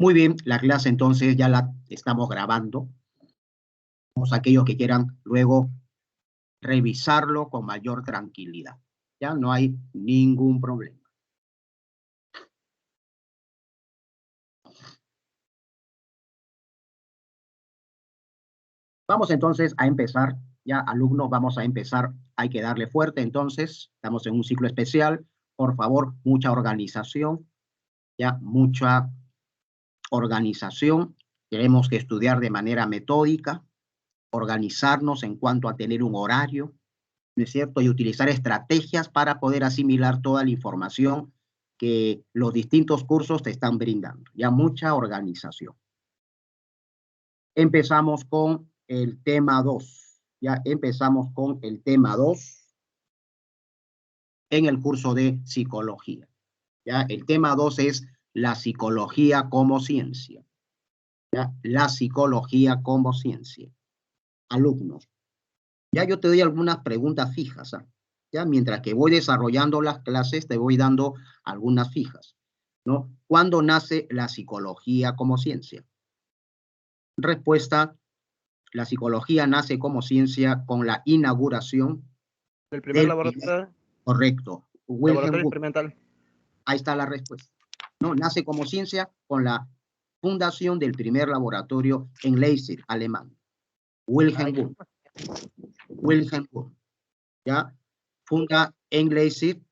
Muy bien, la clase entonces ya la estamos grabando. Vamos a aquellos que quieran luego revisarlo con mayor tranquilidad. Ya no hay ningún problema. Vamos entonces a empezar. Ya, alumnos, vamos a empezar. Hay que darle fuerte entonces. Estamos en un ciclo especial. Por favor, mucha organización. Ya, mucha organización. Tenemos que estudiar de manera metódica, organizarnos en cuanto a tener un horario, ¿no es cierto? Y utilizar estrategias para poder asimilar toda la información que los distintos cursos te están brindando. Ya, mucha organización. Empezamos con el tema 2. Ya empezamos con el tema 2 en el curso de psicología. Ya, el tema 2 es la psicología como ciencia. Ya, la psicología como ciencia. Alumnos, ya yo te doy algunas preguntas fijas. Ya, mientras que voy desarrollando las clases, te voy dando algunas fijas, ¿no? ¿Cuándo nace la psicología como ciencia? Respuesta: la psicología nace como ciencia con la inauguración del primer laboratorio. Correcto. Laboratorio experimental. Ahí está la respuesta. No, nace como ciencia con la fundación del primer laboratorio en Leipzig, alemán. Wilhelm Wundt. Wilhelm Wundt. Ya funda en Leipzig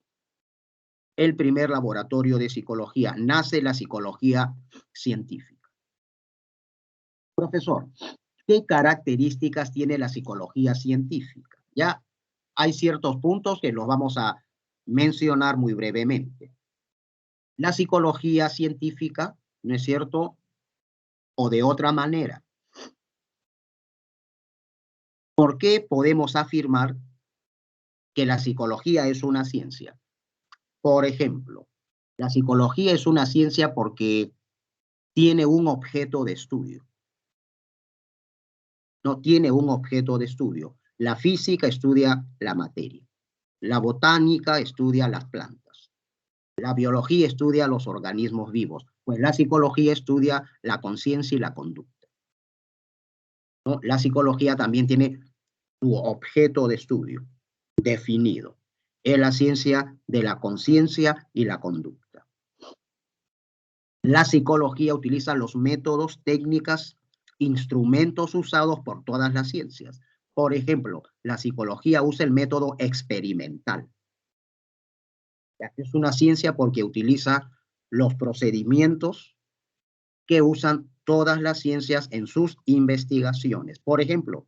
el primer laboratorio de psicología. Nace la psicología científica. Profesor, ¿qué características tiene la psicología científica? Ya hay ciertos puntos que los vamos a mencionar muy brevemente. La psicología científica, ¿no es cierto? O de otra manera, ¿por qué podemos afirmar que la psicología es una ciencia? Por ejemplo, la psicología es una ciencia porque tiene un objeto de estudio. No tiene un objeto de estudio. La física estudia la materia. La botánica estudia las plantas. La biología estudia los organismos vivos. Pues la psicología estudia la conciencia y la conducta, ¿no? La psicología también tiene su objeto de estudio definido. Es la ciencia de la conciencia y la conducta. La psicología utiliza los métodos, técnicas, instrumentos usados por todas las ciencias. Por ejemplo, la psicología usa el método experimental. Es una ciencia porque utiliza los procedimientos que usan todas las ciencias en sus investigaciones. Por ejemplo,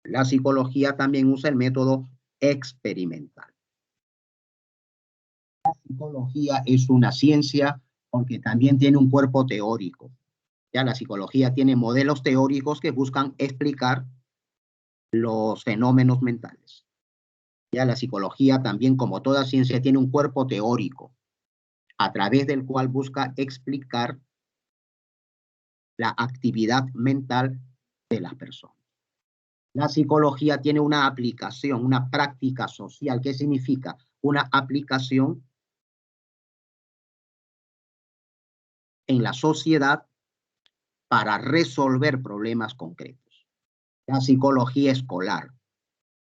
la psicología también usa el método experimental. La psicología es una ciencia porque también tiene un cuerpo teórico. Ya la psicología tiene modelos teóricos que buscan explicar los fenómenos mentales. Ya la psicología también, como toda ciencia, tiene un cuerpo teórico a través del cual busca explicar la actividad mental de las personas. La psicología tiene una aplicación, una práctica social. ¿Qué significa? Una aplicación en la sociedad para resolver problemas concretos. La psicología escolar,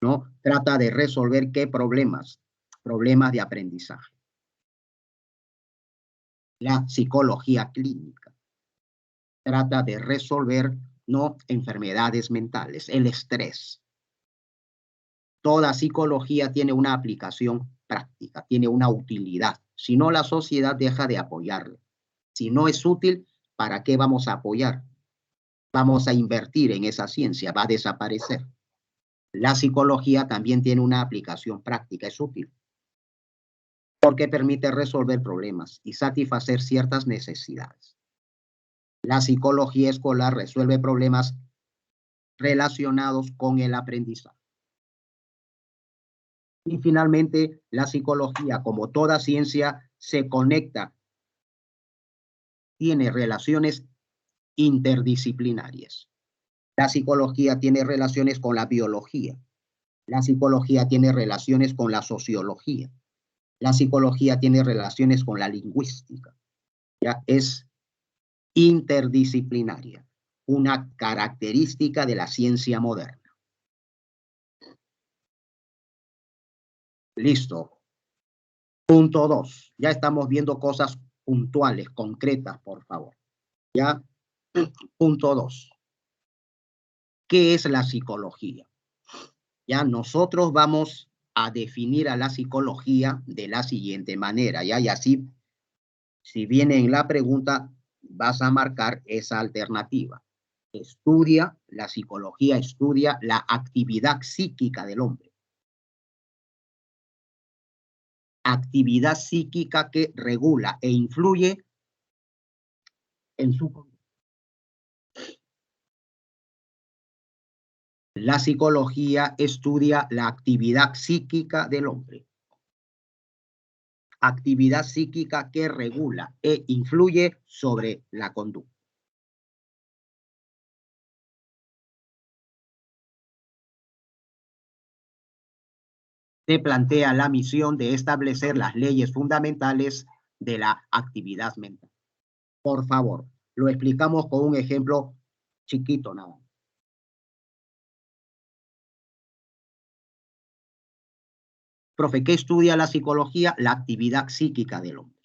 ¿no? Trata de resolver qué problemas, problemas de aprendizaje. La psicología clínica trata de resolver, ¿no?, enfermedades mentales, el estrés. Toda psicología tiene una aplicación práctica, tiene una utilidad. Si no, la sociedad deja de apoyarle. Si no es útil, ¿para qué vamos a apoyar? Vamos a invertir en esa ciencia, va a desaparecer. La psicología también tiene una aplicación práctica, es útil, porque permite resolver problemas y satisfacer ciertas necesidades. La psicología escolar resuelve problemas relacionados con el aprendizaje. Y finalmente, la psicología, como toda ciencia, se conecta, tiene relaciones interdisciplinarias. La psicología tiene relaciones con la biología. La psicología tiene relaciones con la sociología. La psicología tiene relaciones con la lingüística. Ya es interdisciplinaria, una característica de la ciencia moderna. Listo. Punto 2. Ya estamos viendo cosas puntuales, concretas, por favor. Ya. Punto 2. ¿Qué es la psicología? Ya nosotros vamos a definir a la psicología de la siguiente manera, ¿ya? Y así, si viene en la pregunta, vas a marcar esa alternativa. La psicología estudia la actividad psíquica del hombre. Actividad psíquica que regula e influye en su conducta. La psicología estudia la actividad psíquica del hombre. Actividad psíquica que regula e influye sobre la conducta. Se plantea la misión de establecer las leyes fundamentales de la actividad mental. Por favor, lo explicamos con un ejemplo chiquito nada más. Profe, ¿qué estudia la psicología? La actividad psíquica del hombre.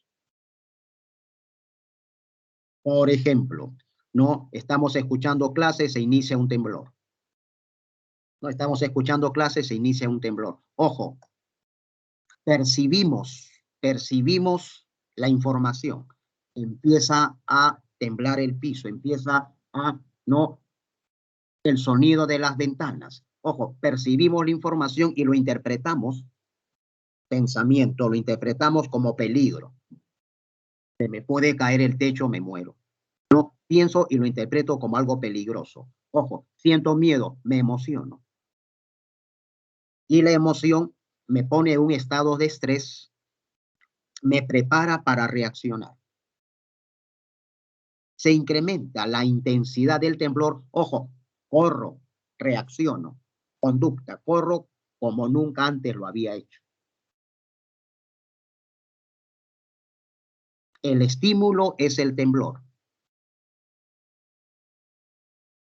Por ejemplo, no estamos escuchando clases, se inicia un temblor. No estamos escuchando clases, se inicia un temblor. Ojo, percibimos la información. Empieza a temblar el piso, empieza a, no, el sonido de las ventanas. Ojo, percibimos la información y lo interpretamos, pensamiento, lo interpretamos como peligro. Se me puede caer el techo, me muero. No, pienso y lo interpreto como algo peligroso. Ojo, siento miedo, me emociono. Y la emoción me pone en un estado de estrés, me prepara para reaccionar. Se incrementa la intensidad del temblor. Ojo, corro, reacciono. Conducta, corro como nunca antes lo había hecho. El estímulo es el temblor.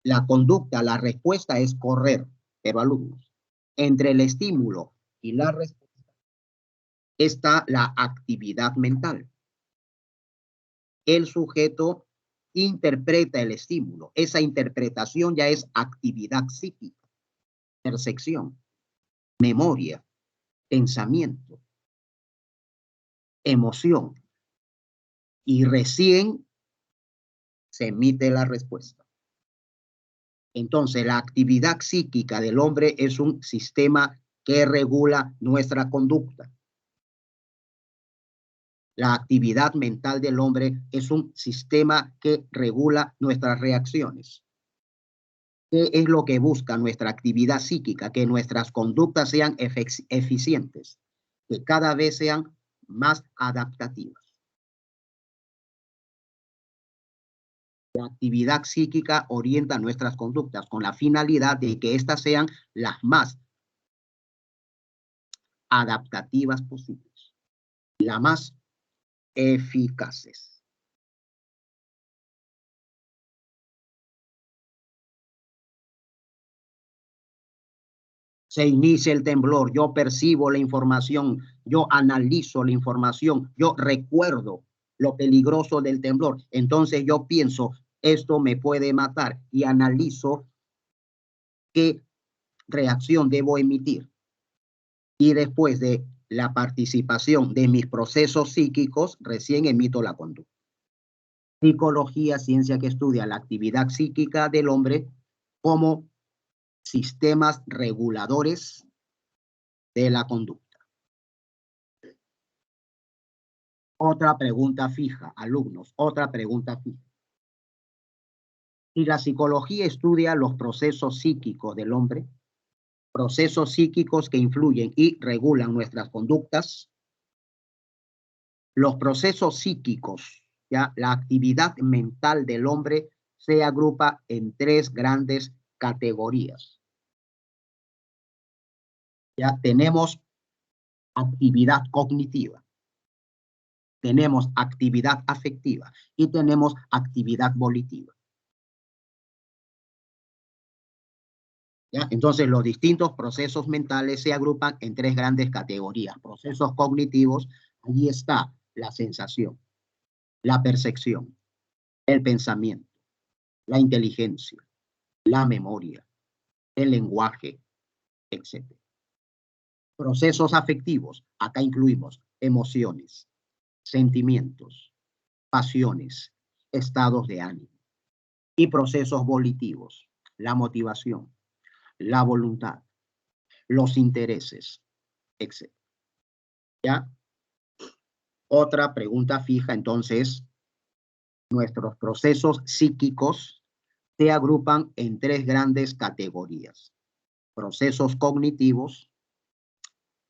La conducta, la respuesta es correr. Pero alumnos, entre el estímulo y la respuesta está la actividad mental. El sujeto interpreta el estímulo. Esa interpretación ya es actividad psíquica, percepción, memoria, pensamiento, emoción. Y recién se emite la respuesta. Entonces, la actividad psíquica del hombre es un sistema que regula nuestra conducta. La actividad mental del hombre es un sistema que regula nuestras reacciones. ¿Qué es lo que busca nuestra actividad psíquica? Que nuestras conductas sean eficientes, que cada vez sean más adaptativas. La actividad psíquica orienta nuestras conductas con la finalidad de que éstas sean las más adaptativas posibles, las más eficaces. Se inicia el temblor, yo percibo la información, yo analizo la información, yo recuerdo lo peligroso del temblor. Entonces yo pienso, esto me puede matar y analizo qué reacción debo emitir. Y después de la participación de mis procesos psíquicos, recién emito la conducta. Psicología, ciencia que estudia la actividad psíquica del hombre como sistemas reguladores de la conducta. Otra pregunta fija, alumnos, otra pregunta fija. Si la psicología estudia los procesos psíquicos del hombre, procesos psíquicos que influyen y regulan nuestras conductas, los procesos psíquicos, ya la actividad mental del hombre se agrupa en tres grandes categorías. Ya tenemos actividad cognitiva. tenemos actividad afectiva y tenemos actividad volitiva. ¿Ya? Entonces, los distintos procesos mentales se agrupan en tres grandes categorías. Procesos cognitivos, allí está la sensación, la percepción, el pensamiento, la inteligencia, la memoria, el lenguaje, etc. Procesos afectivos, acá incluimos emociones, sentimientos, pasiones, estados de ánimo. Y procesos volitivos, la motivación, la voluntad, los intereses, etc. ¿Ya? Otra pregunta fija, entonces, nuestros procesos psíquicos se agrupan en tres grandes categorías. Procesos cognitivos,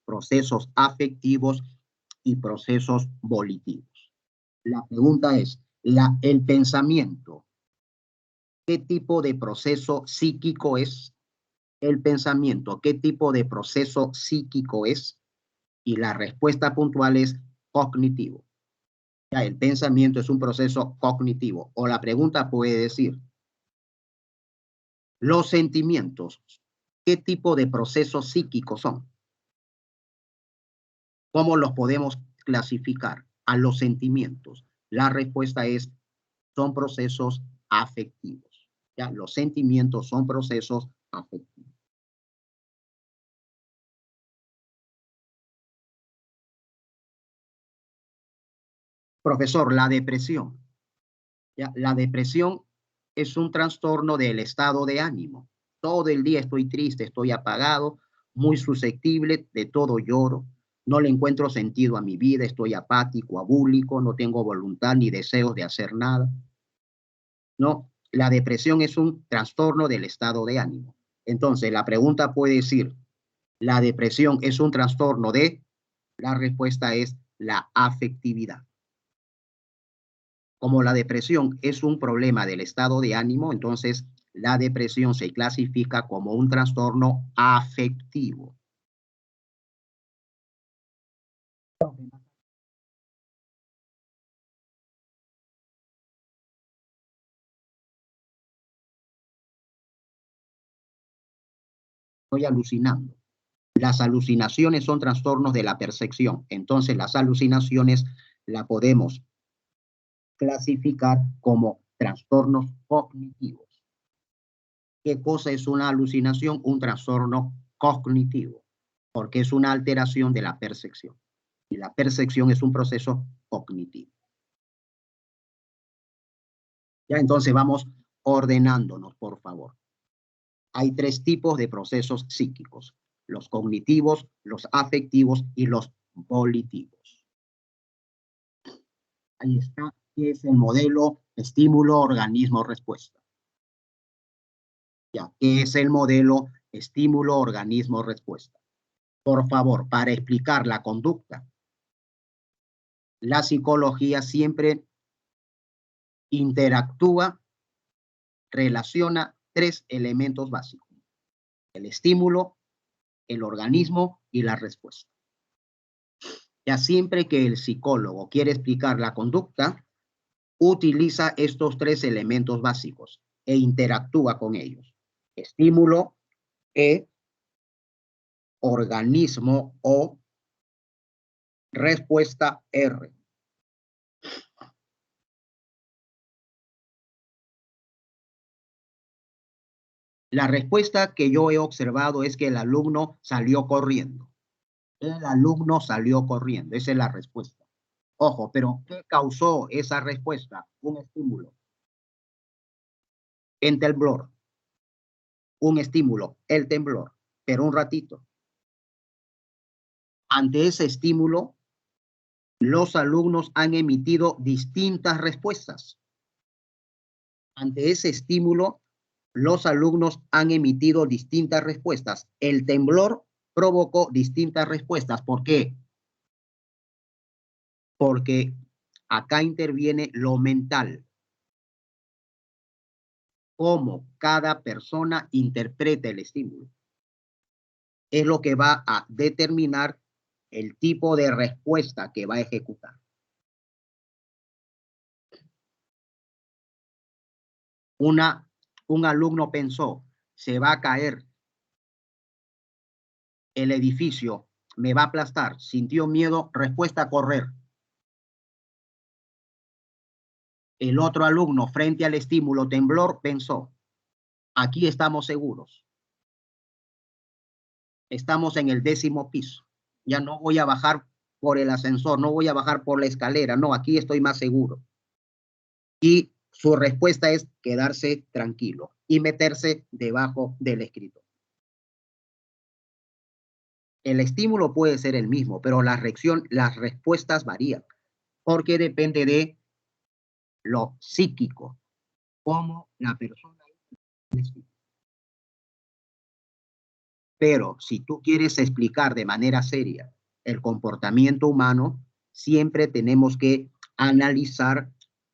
procesos afectivos y procesos volitivos. La pregunta es, el pensamiento, ¿qué tipo de proceso psíquico es? El pensamiento, ¿qué tipo de proceso psíquico es? Y la respuesta puntual es cognitivo. Ya, el pensamiento es un proceso cognitivo. O la pregunta puede decir, los sentimientos, ¿qué tipo de procesos psíquicos son? ¿Cómo los podemos clasificar a los sentimientos? La respuesta es, son procesos afectivos. ¿Ya? Los sentimientos son procesos afectivos. Profesor, la depresión. ¿Ya? La depresión es un trastorno del estado de ánimo. Todo el día estoy triste, estoy apagado, muy susceptible, de todo lloro. No le encuentro sentido a mi vida, estoy apático, abúlico, no tengo voluntad ni deseos de hacer nada. No, la depresión es un trastorno del estado de ánimo. Entonces, la pregunta puede decir, ¿la depresión es un trastorno de? La respuesta es la afectividad. Como la depresión es un problema del estado de ánimo, entonces la depresión se clasifica como un trastorno afectivo. Estoy alucinando. Las alucinaciones son trastornos de la percepción. Entonces, las alucinaciones la podemos clasificar como trastornos cognitivos. ¿Qué cosa es una alucinación? Un trastorno cognitivo, porque es una alteración de la percepción. Y la percepción es un proceso cognitivo. Ya, entonces vamos ordenándonos, por favor. Hay tres tipos de procesos psíquicos: los cognitivos, los afectivos y los volitivos. Ahí está, que es el modelo estímulo, organismo, respuesta. Ya, ¿qué es el modelo estímulo, organismo, respuesta? Por favor, para explicar la conducta, la psicología siempre interactúa, relaciona tres elementos básicos: el estímulo, el organismo y la respuesta. Ya siempre que el psicólogo quiere explicar la conducta, utiliza estos tres elementos básicos e interactúa con ellos: estímulo, organismo o respuesta R. La respuesta que yo he observado es que el alumno salió corriendo. El alumno salió corriendo, esa es la respuesta. Ojo, pero ¿qué causó esa respuesta? Un estímulo. En temblor. Un estímulo, el temblor, pero un ratito. Ante ese estímulo, los alumnos han emitido distintas respuestas. Ante ese estímulo, los alumnos han emitido distintas respuestas. El temblor provocó distintas respuestas. ¿Por qué? Porque acá interviene lo mental. Cómo cada persona interpreta el estímulo es lo que va a determinar el tipo de respuesta que va a ejecutar. un alumno pensó, se va a caer el edificio, me va a aplastar, sintió miedo, respuesta, correr. El otro alumno, frente al estímulo temblor, pensó, aquí estamos seguros. Estamos en el 10º piso. Ya no voy a bajar por el ascensor, no voy a bajar por la escalera, no, aquí estoy más seguro. Y su respuesta es quedarse tranquilo y meterse debajo del escritorio. El estímulo puede ser el mismo, pero las respuestas varían, porque depende de lo psíquico, cómo la persona. Pero si tú quieres explicar de manera seria el comportamiento humano, siempre tenemos que analizar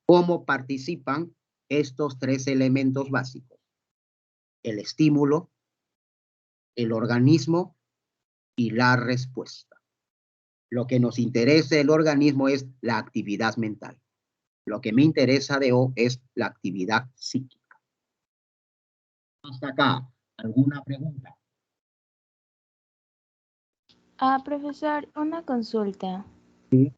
cómo participan estos 3 elementos básicos: el estímulo, el organismo y la respuesta. Lo que nos interesa del organismo es la actividad mental. Lo que me interesa de O es la actividad psíquica. Hasta acá, ¿alguna pregunta? Profesor, una consulta. Sí.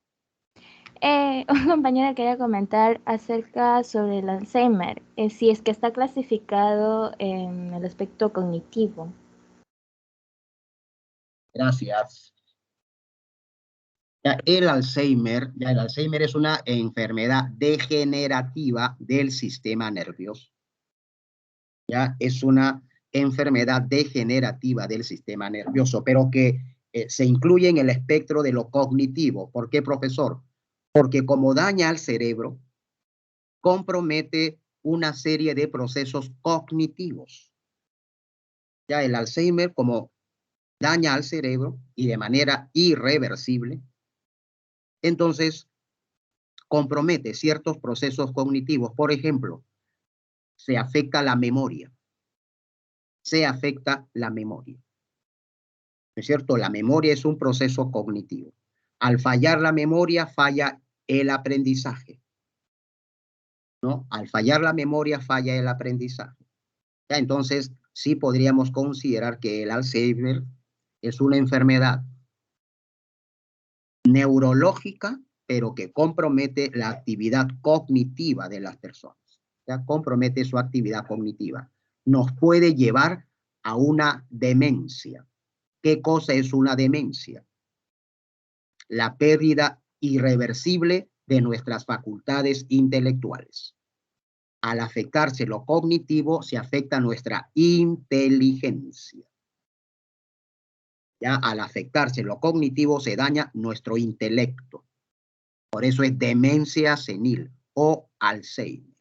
Un compañero quería comentar acerca sobre el Alzheimer, si es que está clasificado en el aspecto cognitivo. Gracias. El Alzheimer es una enfermedad degenerativa del sistema nervioso. Ya es una enfermedad degenerativa del sistema nervioso, pero que se incluye en el espectro de lo cognitivo. ¿Por qué, profesor? Porque como daña al cerebro, compromete una serie de procesos cognitivos. Ya el Alzheimer, como daña al cerebro y de manera irreversible, entonces compromete ciertos procesos cognitivos. Por ejemplo, se afecta la memoria. Se afecta la memoria. ¿No es cierto? La memoria es un proceso cognitivo. Al fallar la memoria, falla el aprendizaje. ¿No? Al fallar la memoria, falla el aprendizaje. ¿Ya? Entonces, sí podríamos considerar que el Alzheimer es una enfermedad neurológica, pero que compromete la actividad cognitiva de las personas. Ya compromete su actividad cognitiva. Nos puede llevar a una demencia. ¿Qué cosa es una demencia? La pérdida irreversible de nuestras facultades intelectuales. Al afectarse lo cognitivo, se afecta nuestra inteligencia. Ya al afectarse lo cognitivo, se daña nuestro intelecto. Por eso es demencia senil o Alzheimer.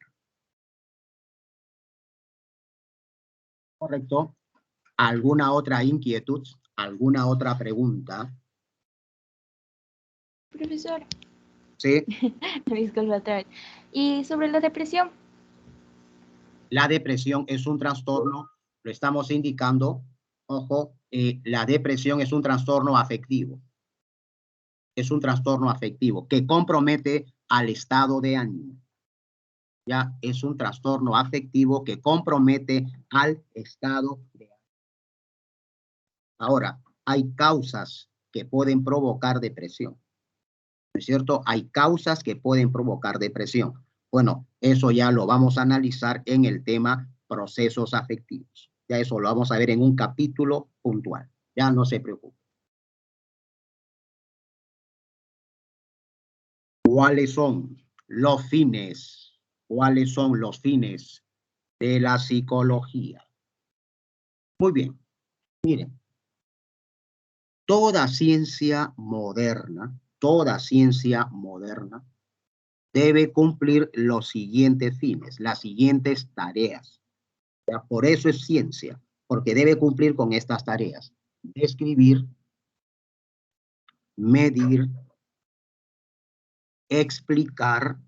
¿Correcto? ¿Alguna otra inquietud? ¿Alguna otra pregunta? Profesor. Sí. Disculpa. ¿Y sobre la depresión? La depresión es un trastorno, lo estamos indicando, ojo, la depresión es un trastorno afectivo. Es un trastorno afectivo que compromete al estado de ánimo. Ya es un trastorno afectivo que compromete al estado de ánimo. Ahora, hay causas que pueden provocar depresión. ¿No es cierto? Hay causas que pueden provocar depresión. Bueno, eso ya lo vamos a analizar en el tema procesos afectivos. Ya eso lo vamos a ver en un capítulo puntual. Ya no se preocupe. ¿Cuáles son los fines? ¿Cuáles son los fines de la psicología? Muy bien. Miren, toda ciencia moderna debe cumplir los siguientes fines, las siguientes tareas. Ya, por eso es ciencia, porque debe cumplir con estas tareas: describir, medir, explicar,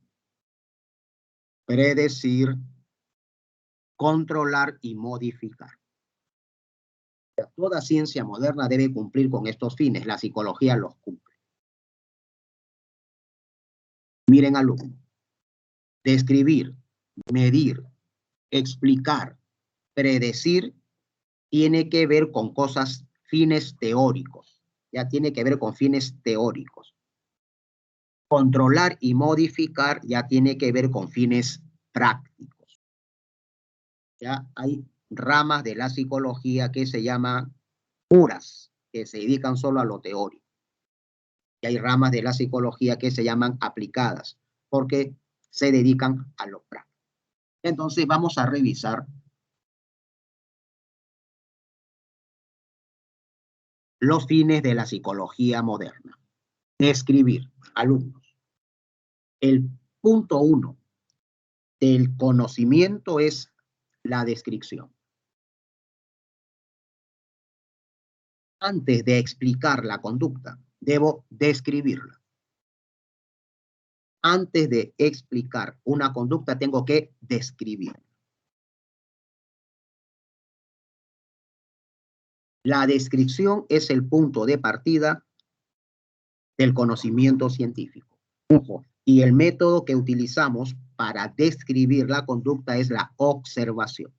predecir, controlar y modificar. Ya, toda ciencia moderna debe cumplir con estos fines. La psicología los cumple. Miren, alumnos, describir, medir, explicar, predecir, tiene que ver con cosas, fines teóricos. Ya tiene que ver con fines teóricos. Controlar y modificar ya tiene que ver con fines prácticos. Ya hay ramas de la psicología que se llaman puras, que se dedican solo a lo teórico. Y hay ramas de la psicología que se llaman aplicadas, porque se dedican a lo práctico. Entonces vamos a revisar los fines de la psicología moderna. Describir, alumnos. El punto 1 del conocimiento es la descripción. Antes de explicar la conducta, debo describirla. Antes de explicar una conducta, tengo que describirla. La descripción es el punto de partida del conocimiento científico. Ojo, y el método que utilizamos para describir la conducta es la observación.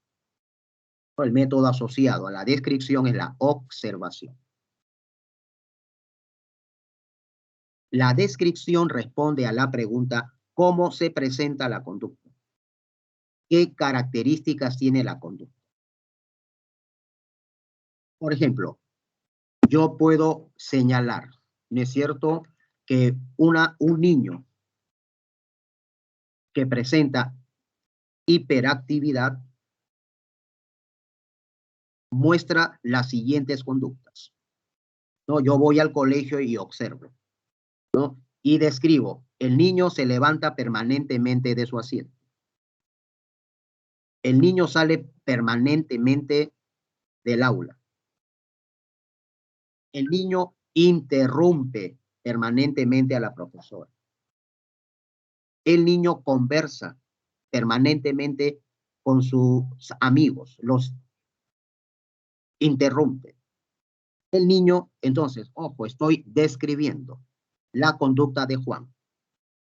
El método asociado a la descripción es la observación. La descripción responde a la pregunta ¿cómo se presenta la conducta? ¿Qué características tiene la conducta? Por ejemplo, yo puedo señalar, ¿no es cierto?, que un niño que presenta hiperactividad muestra las siguientes conductas. ¿No? Yo voy al colegio y observo, ¿no? Y describo, el niño se levanta permanentemente de su asiento. El niño sale permanentemente del aula. El niño interrumpe permanentemente a la profesora. El niño conversa permanentemente con sus amigos, los interrumpe. El niño, entonces, ojo, estoy describiendo la conducta de Juan.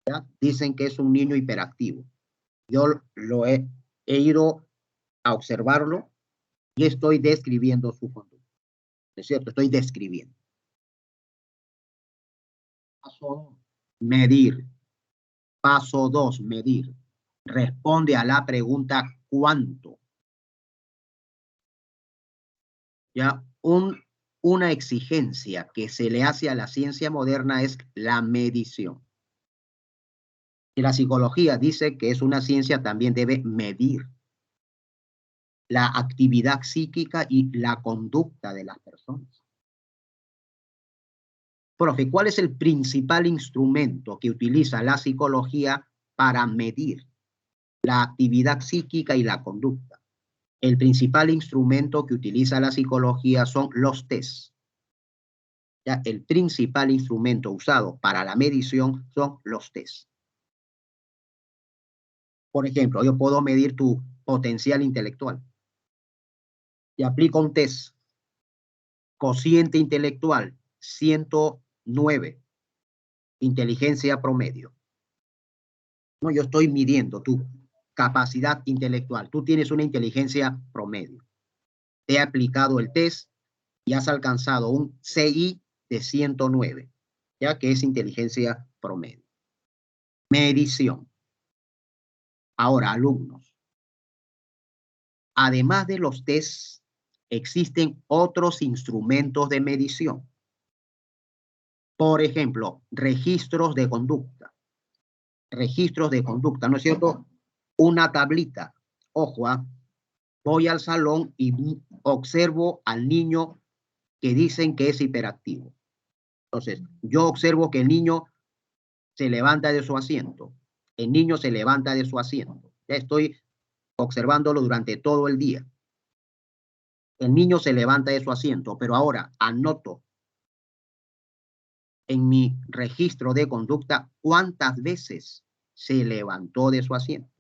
¿Ya? Dicen que es un niño hiperactivo. Yo lo he ido a observarlo y estoy describiendo su conducta. ¿Es cierto? Estoy describiendo. Paso 2, medir. Paso 2, medir. Responde a la pregunta ¿cuánto? Ya, una exigencia que se le hace a la ciencia moderna es la medición. Y la psicología dice que es una ciencia, también debe medir la actividad psíquica y la conducta de las personas. Profe, ¿cuál es el principal instrumento que utiliza la psicología para medir la actividad psíquica y la conducta? El principal instrumento que utiliza la psicología son los tests. Ya, el principal instrumento usado para la medición son los tests. Por ejemplo, yo puedo medir tu potencial intelectual. Y aplico un test. Cociente intelectual, 109. Inteligencia promedio. No, yo estoy midiendo tu capacidad intelectual. Tú tienes una inteligencia promedio. Te he aplicado el test y has alcanzado un CI de 109, ya que es inteligencia promedio. Medición. Ahora, alumnos. Además de los tests, existen otros instrumentos de medición. Por ejemplo, registros de conducta. Registros de conducta, ¿no es cierto? Una tablita. Ojo, voy al salón y observo al niño que dicen que es hiperactivo. Entonces, yo observo que el niño se levanta de su asiento. El niño se levanta de su asiento. Ya estoy observándolo durante todo el día. El niño se levanta de su asiento, pero ahora anoto en mi registro de conducta cuántas veces se levantó de su asiento.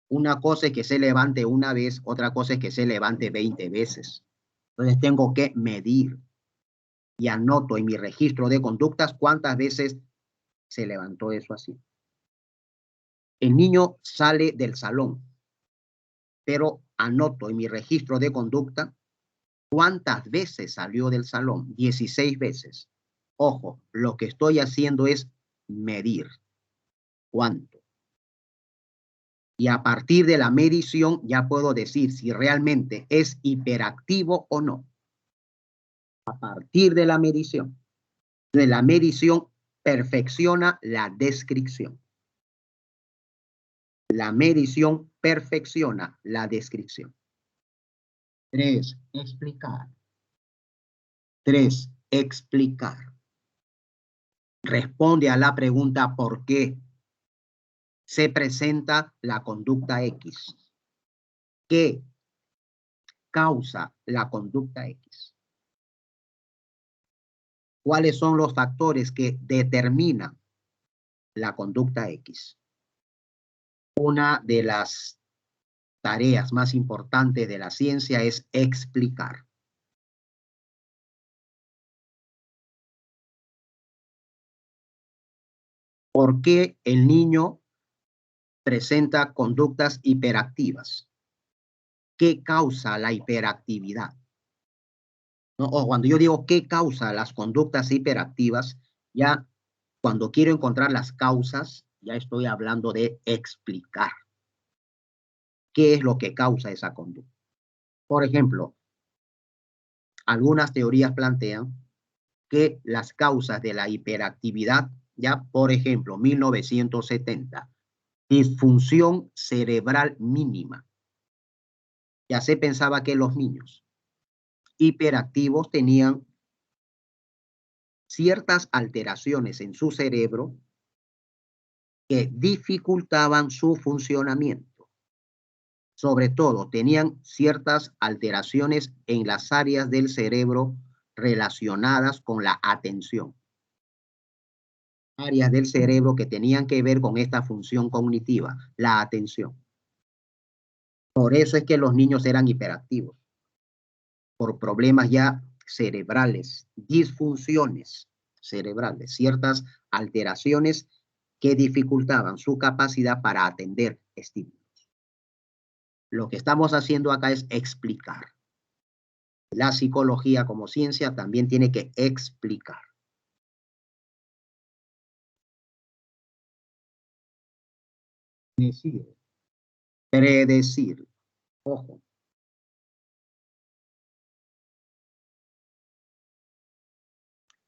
Una cosa es que se levante una vez, otra cosa es que se levante 20 veces. Entonces tengo que medir y anoto en mi registro de conductas cuántas veces se levantó de su asiento. El niño sale del salón pero anoto en mi registro de conducta cuántas veces salió del salón. 16 veces. Ojo, lo que estoy haciendo es medir cuánto. Y a partir de la medición ya puedo decir si realmente es hiperactivo o no. A partir de la medición. De la medición perfecciona la descripción. La medición perfecciona la descripción. 3. Explicar. 3. Explicar. Responde a la pregunta ¿por qué se presenta la conducta X? ¿Qué causa la conducta X? ¿Cuáles son los factores que determinan la conducta X? Una de las tareas más importantes de la ciencia es explicar. ¿Por qué el niño presenta conductas hiperactivas? ¿Qué causa la hiperactividad? ¿No? O cuando yo digo qué causa las conductas hiperactivas, ya cuando quiero encontrar las causas, ya estoy hablando de explicar qué es lo que causa esa conducta. Por ejemplo, algunas teorías plantean que las causas de la hiperactividad, ya por ejemplo, 1970, disfunción cerebral mínima. Ya se pensaba que los niños hiperactivos tenían ciertas alteraciones en su cerebro que dificultaban su funcionamiento. Sobre todo, tenían ciertas alteraciones en las áreas del cerebro relacionadas con la atención. Áreas del cerebro que tenían que ver con esta función cognitiva, la atención. Por eso es que los niños eran hiperactivos, por problemas ya cerebrales, disfunciones cerebrales, ciertas alteraciones que dificultaban su capacidad para atender estímulos. Lo que estamos haciendo acá es explicar. La psicología como ciencia también tiene que explicar. Decir, predecir, ojo.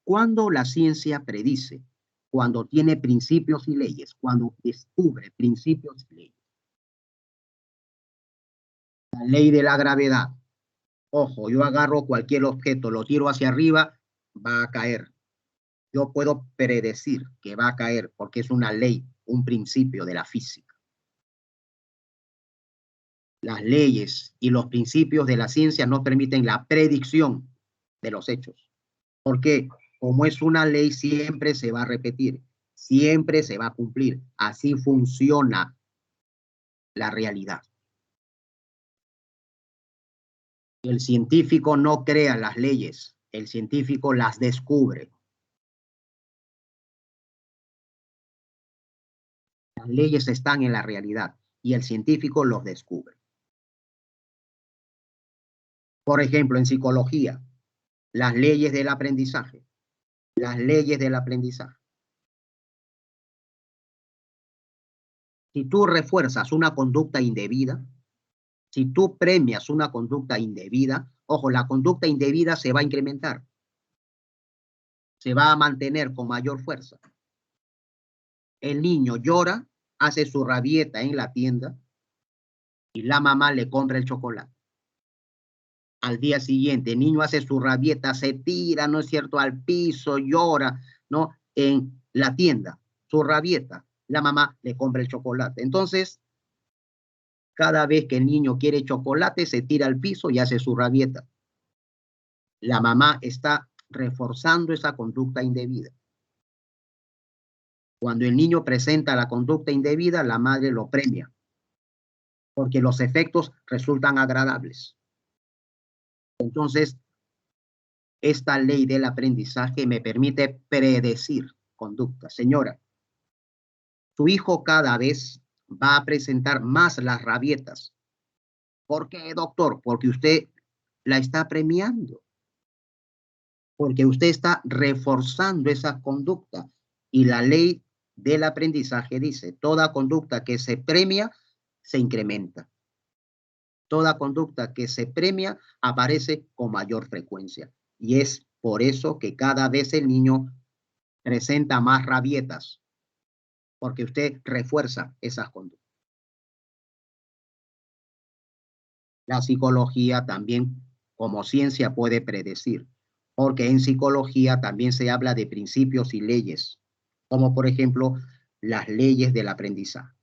Cuando la ciencia predice, cuando tiene principios y leyes, cuando descubre principios y leyes. La ley de la gravedad. Ojo, yo agarro cualquier objeto, lo tiro hacia arriba, va a caer. Yo puedo predecir que va a caer porque es una ley, un principio de la física. Las leyes y los principios de la ciencia nos permiten la predicción de los hechos. Porque como es una ley, siempre se va a repetir, siempre se va a cumplir. Así funciona la realidad. El científico no crea las leyes, el científico las descubre. Las leyes están en la realidad y el científico los descubre. Por ejemplo, en psicología, las leyes del aprendizaje. Las leyes del aprendizaje. Si tú refuerzas una conducta indebida, si tú premias una conducta indebida, ojo, la conducta indebida se va a incrementar. Se va a mantener con mayor fuerza. El niño llora, hace su rabieta en la tienda y la mamá le compra el chocolate. Al día siguiente, el niño hace su rabieta, se tira, ¿no es cierto?, al piso, llora, ¿no?, en la tienda, su rabieta, la mamá le compra el chocolate. Entonces, cada vez que el niño quiere chocolate, se tira al piso y hace su rabieta. La mamá está reforzando esa conducta indebida. Cuando el niño presenta la conducta indebida, la madre lo premia, porque los efectos resultan agradables. Entonces, esta ley del aprendizaje me permite predecir conducta. Señora, su hijo cada vez va a presentar más las rabietas. ¿Por qué, doctor? Porque usted la está premiando. Porque usted está reforzando esa conducta. Y la ley del aprendizaje dice, toda conducta que se premia, se incrementa. Toda conducta que se premia aparece con mayor frecuencia. Y es por eso que cada vez el niño presenta más rabietas, porque usted refuerza esas conductas. La psicología también, como ciencia, puede predecir, porque en psicología también se habla de principios y leyes, como por ejemplo las leyes del aprendizaje.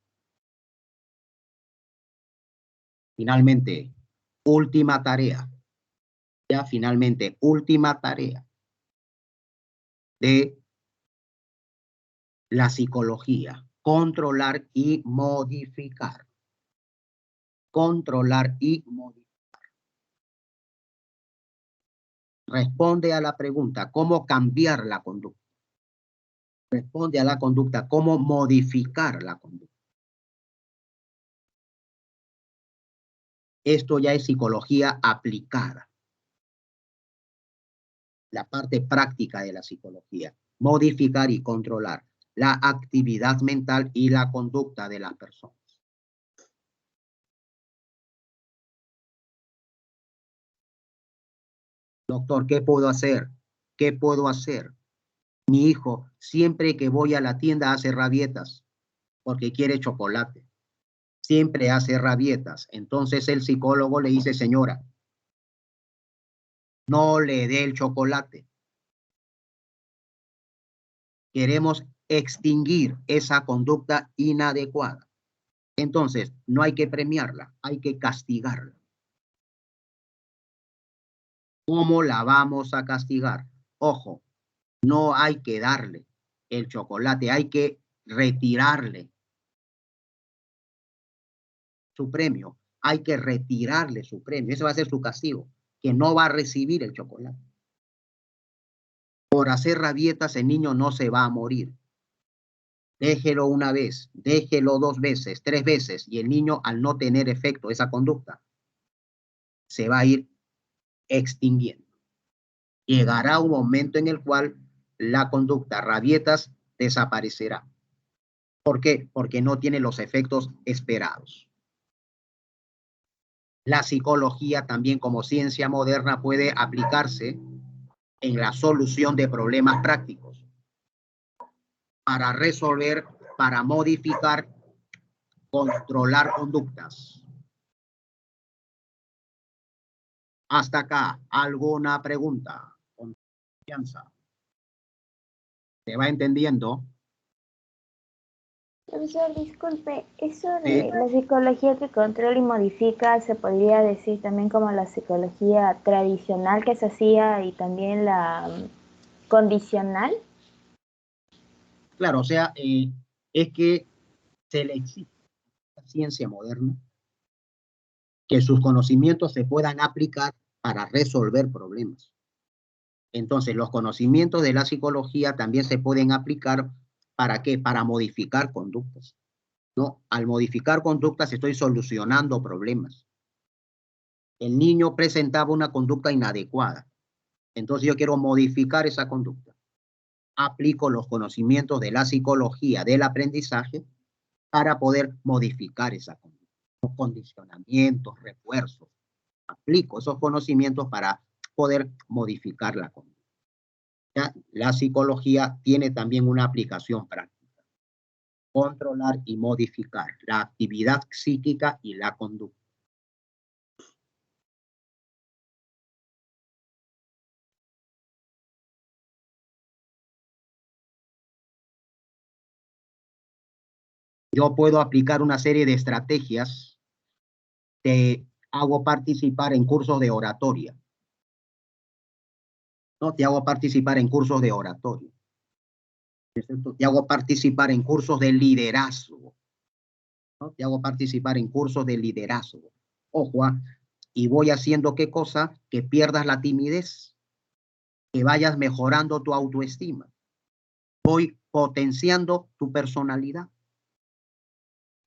Finalmente, última tarea. Ya finalmente, última tarea de la psicología, controlar y modificar. Controlar y modificar. Responde a la pregunta, ¿cómo cambiar la conducta? Responde a la conducta, ¿cómo modificar la conducta? Esto ya es psicología aplicada. La parte práctica de la psicología. Modificar y controlar la actividad mental y la conducta de las personas. Doctor, ¿qué puedo hacer? ¿Qué puedo hacer? Mi hijo, siempre que voy a la tienda hace rabietas porque quiere chocolate. Siempre hace rabietas. Entonces el psicólogo le dice, señora, no le dé el chocolate. Queremos extinguir esa conducta inadecuada. Entonces, no hay que premiarla, hay que castigarla. ¿Cómo la vamos a castigar? Ojo, no hay que darle el chocolate, hay que retirarle su premio. Hay que retirarle su premio. Ese va a ser su castigo, que no va a recibir el chocolate. Por hacer rabietas, el niño no se va a morir. Déjelo una vez, déjelo 2 veces, 3 veces, y el niño, al no tener efecto esa conducta, se va a ir extinguiendo. Llegará un momento en el cual la conducta rabietas desaparecerá. ¿Por qué? Porque no tiene los efectos esperados. La psicología también como ciencia moderna puede aplicarse en la solución de problemas prácticos para resolver, para modificar, controlar conductas. Hasta acá, ¿alguna pregunta? Confianza. ¿Se va entendiendo? Profesor, disculpe, eso de la psicología que controla y modifica se podría decir también como la psicología tradicional que se hacía y también la condicional. Claro, o sea, es que se le exige a la ciencia moderna que sus conocimientos se puedan aplicar para resolver problemas. Entonces, los conocimientos de la psicología también se pueden aplicar ¿para qué? Para modificar conductas. ¿No? Al modificar conductas estoy solucionando problemas. El niño presentaba una conducta inadecuada. Entonces yo quiero modificar esa conducta. Aplico los conocimientos de la psicología del aprendizaje para poder modificar esa conducta. Los condicionamientos, refuerzos. Aplico esos conocimientos para poder modificar la conducta. ¿Ya? La psicología tiene también una aplicación práctica. Controlar y modificar la actividad psíquica y la conducta. Yo puedo aplicar una serie de estrategias. Te hago participar en cursos de oratoria. ¿No? Te hago participar en cursos de oratoria. Te hago participar en cursos de liderazgo. ¿No? Te hago participar en cursos de liderazgo. Ojo, y voy haciendo qué cosa, que pierdas la timidez, que vayas mejorando tu autoestima. Voy potenciando tu personalidad.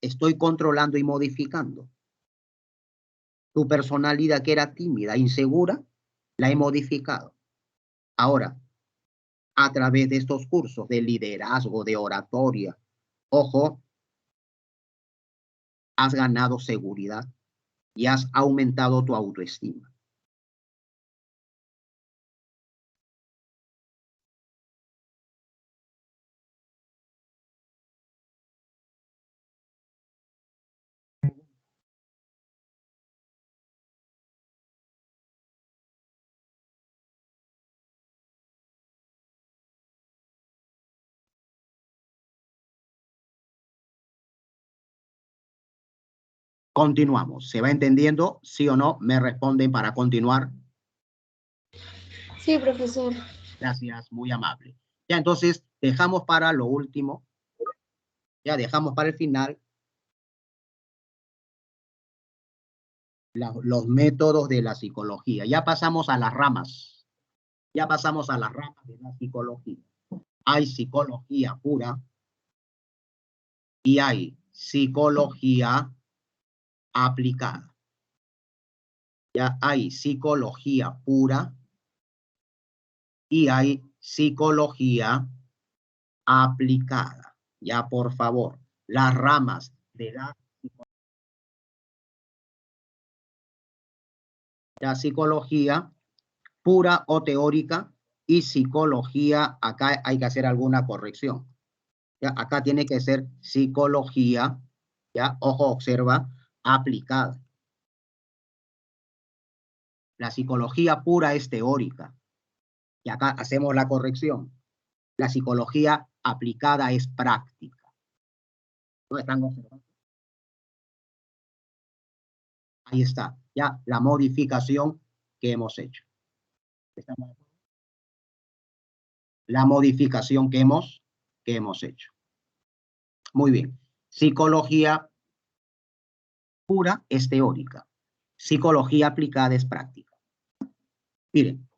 Estoy controlando y modificando. Tu personalidad que era tímida, insegura, la he modificado. Ahora, a través de estos cursos de liderazgo, de oratoria, ojo, has ganado seguridad y has aumentado tu autoestima. Continuamos. ¿Se va entendiendo? ¿Sí o no? Me responden para continuar. Sí, profesor. Gracias, muy amable. Ya, entonces, dejamos para lo último. Ya dejamos para el final los métodos de la psicología. Ya pasamos a las ramas. Ya pasamos a las ramas de la psicología. Hay psicología pura y hay psicología aplicada. Ya hay psicología pura y hay psicología aplicada. Ya, por favor, las ramas de la psicología pura o teórica y psicología, acá hay que hacer alguna corrección. Ya, acá tiene que ser psicología, ya, ojo, observa, aplicada. La psicología pura es teórica. Y acá hacemos la corrección. La psicología aplicada es práctica. ¿No están observando? Ahí está, ya la modificación que hemos hecho. ¿Estamos? La modificación que hemos hecho. Muy bien. Psicología pura es teórica. Psicología aplicada es práctica. Miren,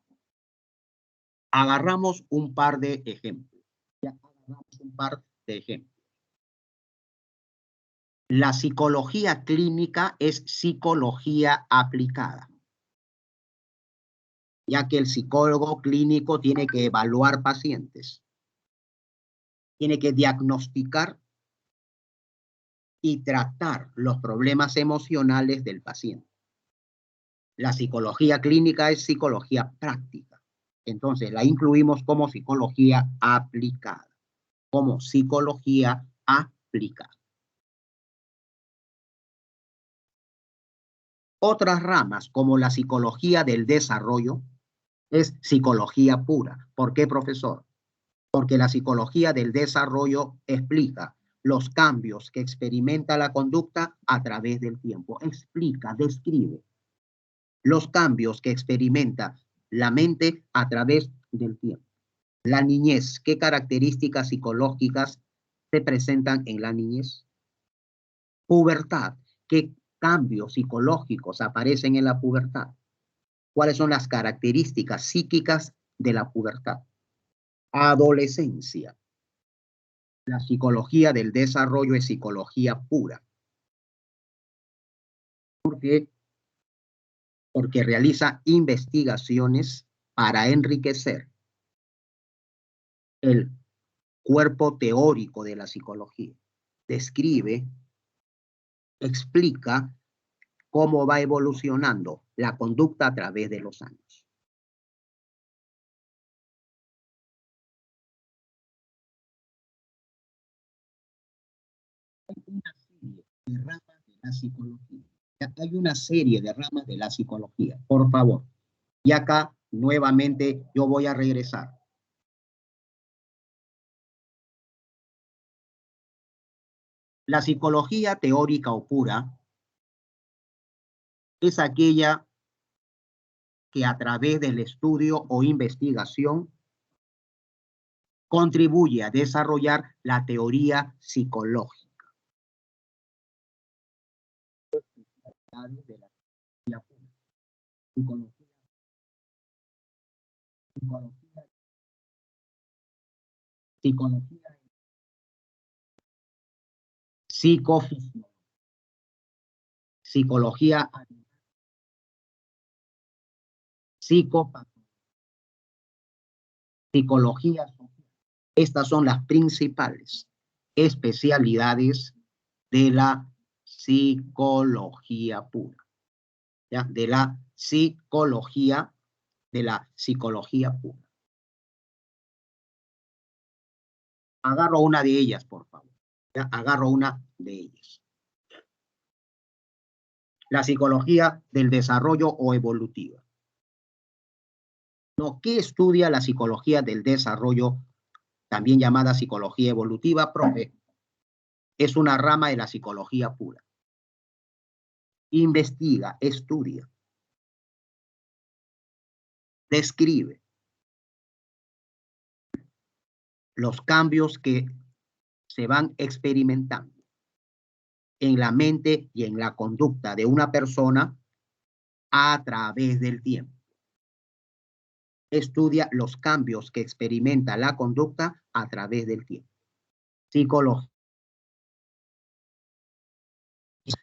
agarramos un par de ejemplos. Ya agarramos un par de ejemplos. La psicología clínica es psicología aplicada, ya que el psicólogo clínico tiene que evaluar pacientes, tiene que diagnosticar y tratar los problemas emocionales del paciente. La psicología clínica es psicología práctica, entonces la incluimos como psicología aplicada, como psicología aplicada. Otras ramas, como la psicología del desarrollo, es psicología pura. ¿Por qué, profesor? Porque la psicología del desarrollo explica los cambios que experimenta la conducta a través del tiempo. Explica, describe los cambios que experimenta la mente a través del tiempo. La niñez, ¿qué características psicológicas se presentan en la niñez? Pubertad, ¿qué cambios psicológicos aparecen en la pubertad? ¿Cuáles son las características psíquicas de la pubertad? Adolescencia. La psicología del desarrollo es psicología pura. ¿Por qué? Porque realiza investigaciones para enriquecer el cuerpo teórico de la psicología. Describe, explica cómo va evolucionando la conducta a través de los años. Hay una serie de ramas de la psicología. Hay una serie de ramas de la psicología, por favor. Y acá, nuevamente, yo voy a regresar. La psicología teórica o pura es aquella que a través del estudio o investigación contribuye a desarrollar la teoría psicológica. De la psicología, psicología, psicofisiología, psicología psicología social. Estas son las principales especialidades de la psicología pura, ¿ya? De la psicología pura. Agarro una de ellas, por favor. ¿Ya? Agarro una de ellas. La psicología del desarrollo o evolutiva. No, ¿qué estudia la psicología del desarrollo, también llamada psicología evolutiva, profe? Es una rama de la psicología pura. Investiga, estudia, describe los cambios que se van experimentando en la mente y en la conducta de una persona a través del tiempo. Estudia los cambios que experimenta la conducta a través del tiempo.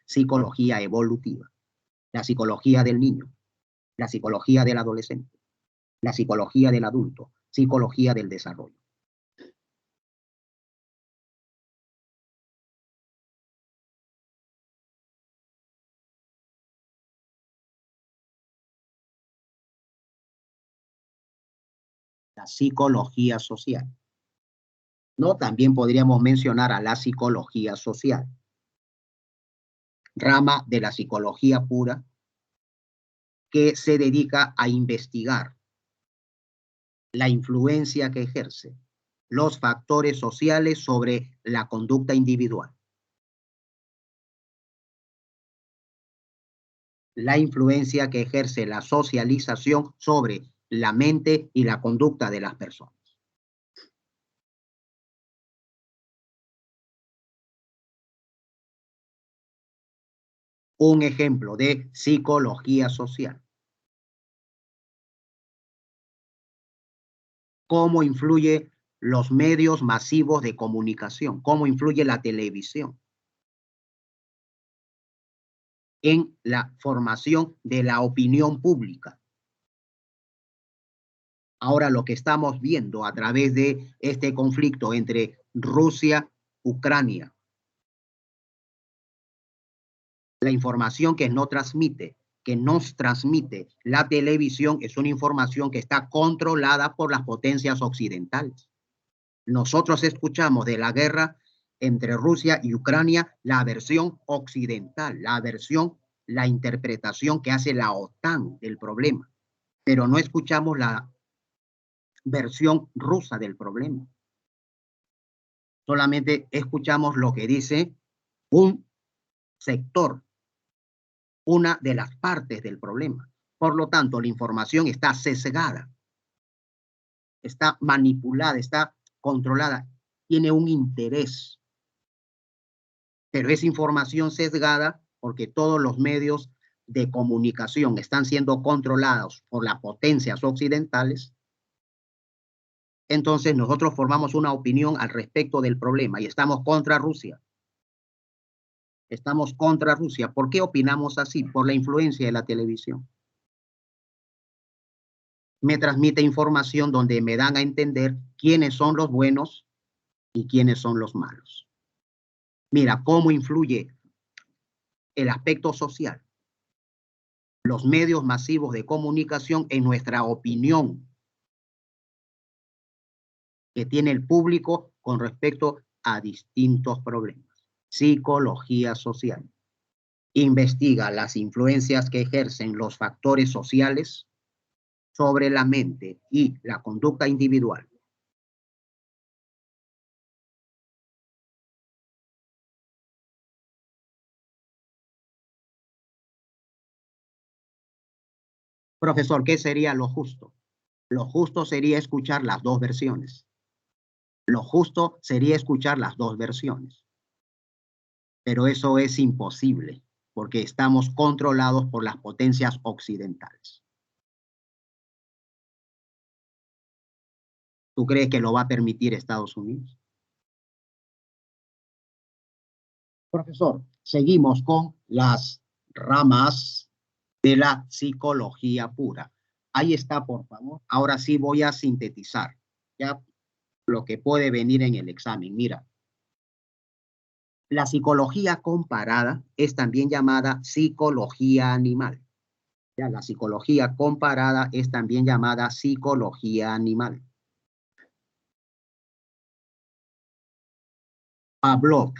Psicología evolutiva, la psicología del niño, la psicología del adolescente, la psicología del adulto, psicología del desarrollo. La psicología social. ¿No? También podríamos mencionar a la psicología social, rama de la psicología pura que se dedica a investigar la influencia que ejerce los factores sociales sobre la conducta individual. La influencia que ejerce la socialización sobre la mente y la conducta de las personas. Un ejemplo de psicología social. ¿Cómo influye los medios masivos de comunicación? ¿Cómo influye la televisión en la formación de la opinión pública? Ahora lo que estamos viendo a través de este conflicto entre Rusia y Ucrania, la información que nos transmite la televisión es una información que está controlada por las potencias occidentales. Nosotros escuchamos de la guerra entre Rusia y Ucrania la versión occidental, la interpretación que hace la OTAN del problema, pero no escuchamos la versión rusa del problema. Solamente escuchamos lo que dice un sector, una de las partes del problema. Por lo tanto, la información está sesgada, está manipulada, está controlada, tiene un interés. Pero es información sesgada porque todos los medios de comunicación están siendo controlados por las potencias occidentales. Entonces nosotros formamos una opinión al respecto del problema y estamos contra Rusia. Estamos contra Rusia. ¿Por qué opinamos así? Por la influencia de la televisión. Me transmite información donde me dan a entender quiénes son los buenos y quiénes son los malos. Mira cómo influye el aspecto social, los medios masivos de comunicación en nuestra opinión que tiene el público con respecto a distintos problemas. Psicología social. Investiga las influencias que ejercen los factores sociales sobre la mente y la conducta individual. Profesor, ¿qué sería lo justo? Lo justo sería escuchar las dos versiones. Lo justo sería escuchar las dos versiones. Pero eso es imposible porque estamos controlados por las potencias occidentales. ¿Tú crees que lo va a permitir Estados Unidos? Profesor, seguimos con las ramas de la psicología pura. Ahí está, por favor. Ahora sí voy a sintetizar ya lo que puede venir en el examen. Mira, la psicología comparada es también llamada psicología animal. Ya, la psicología comparada es también llamada psicología animal. Pavlov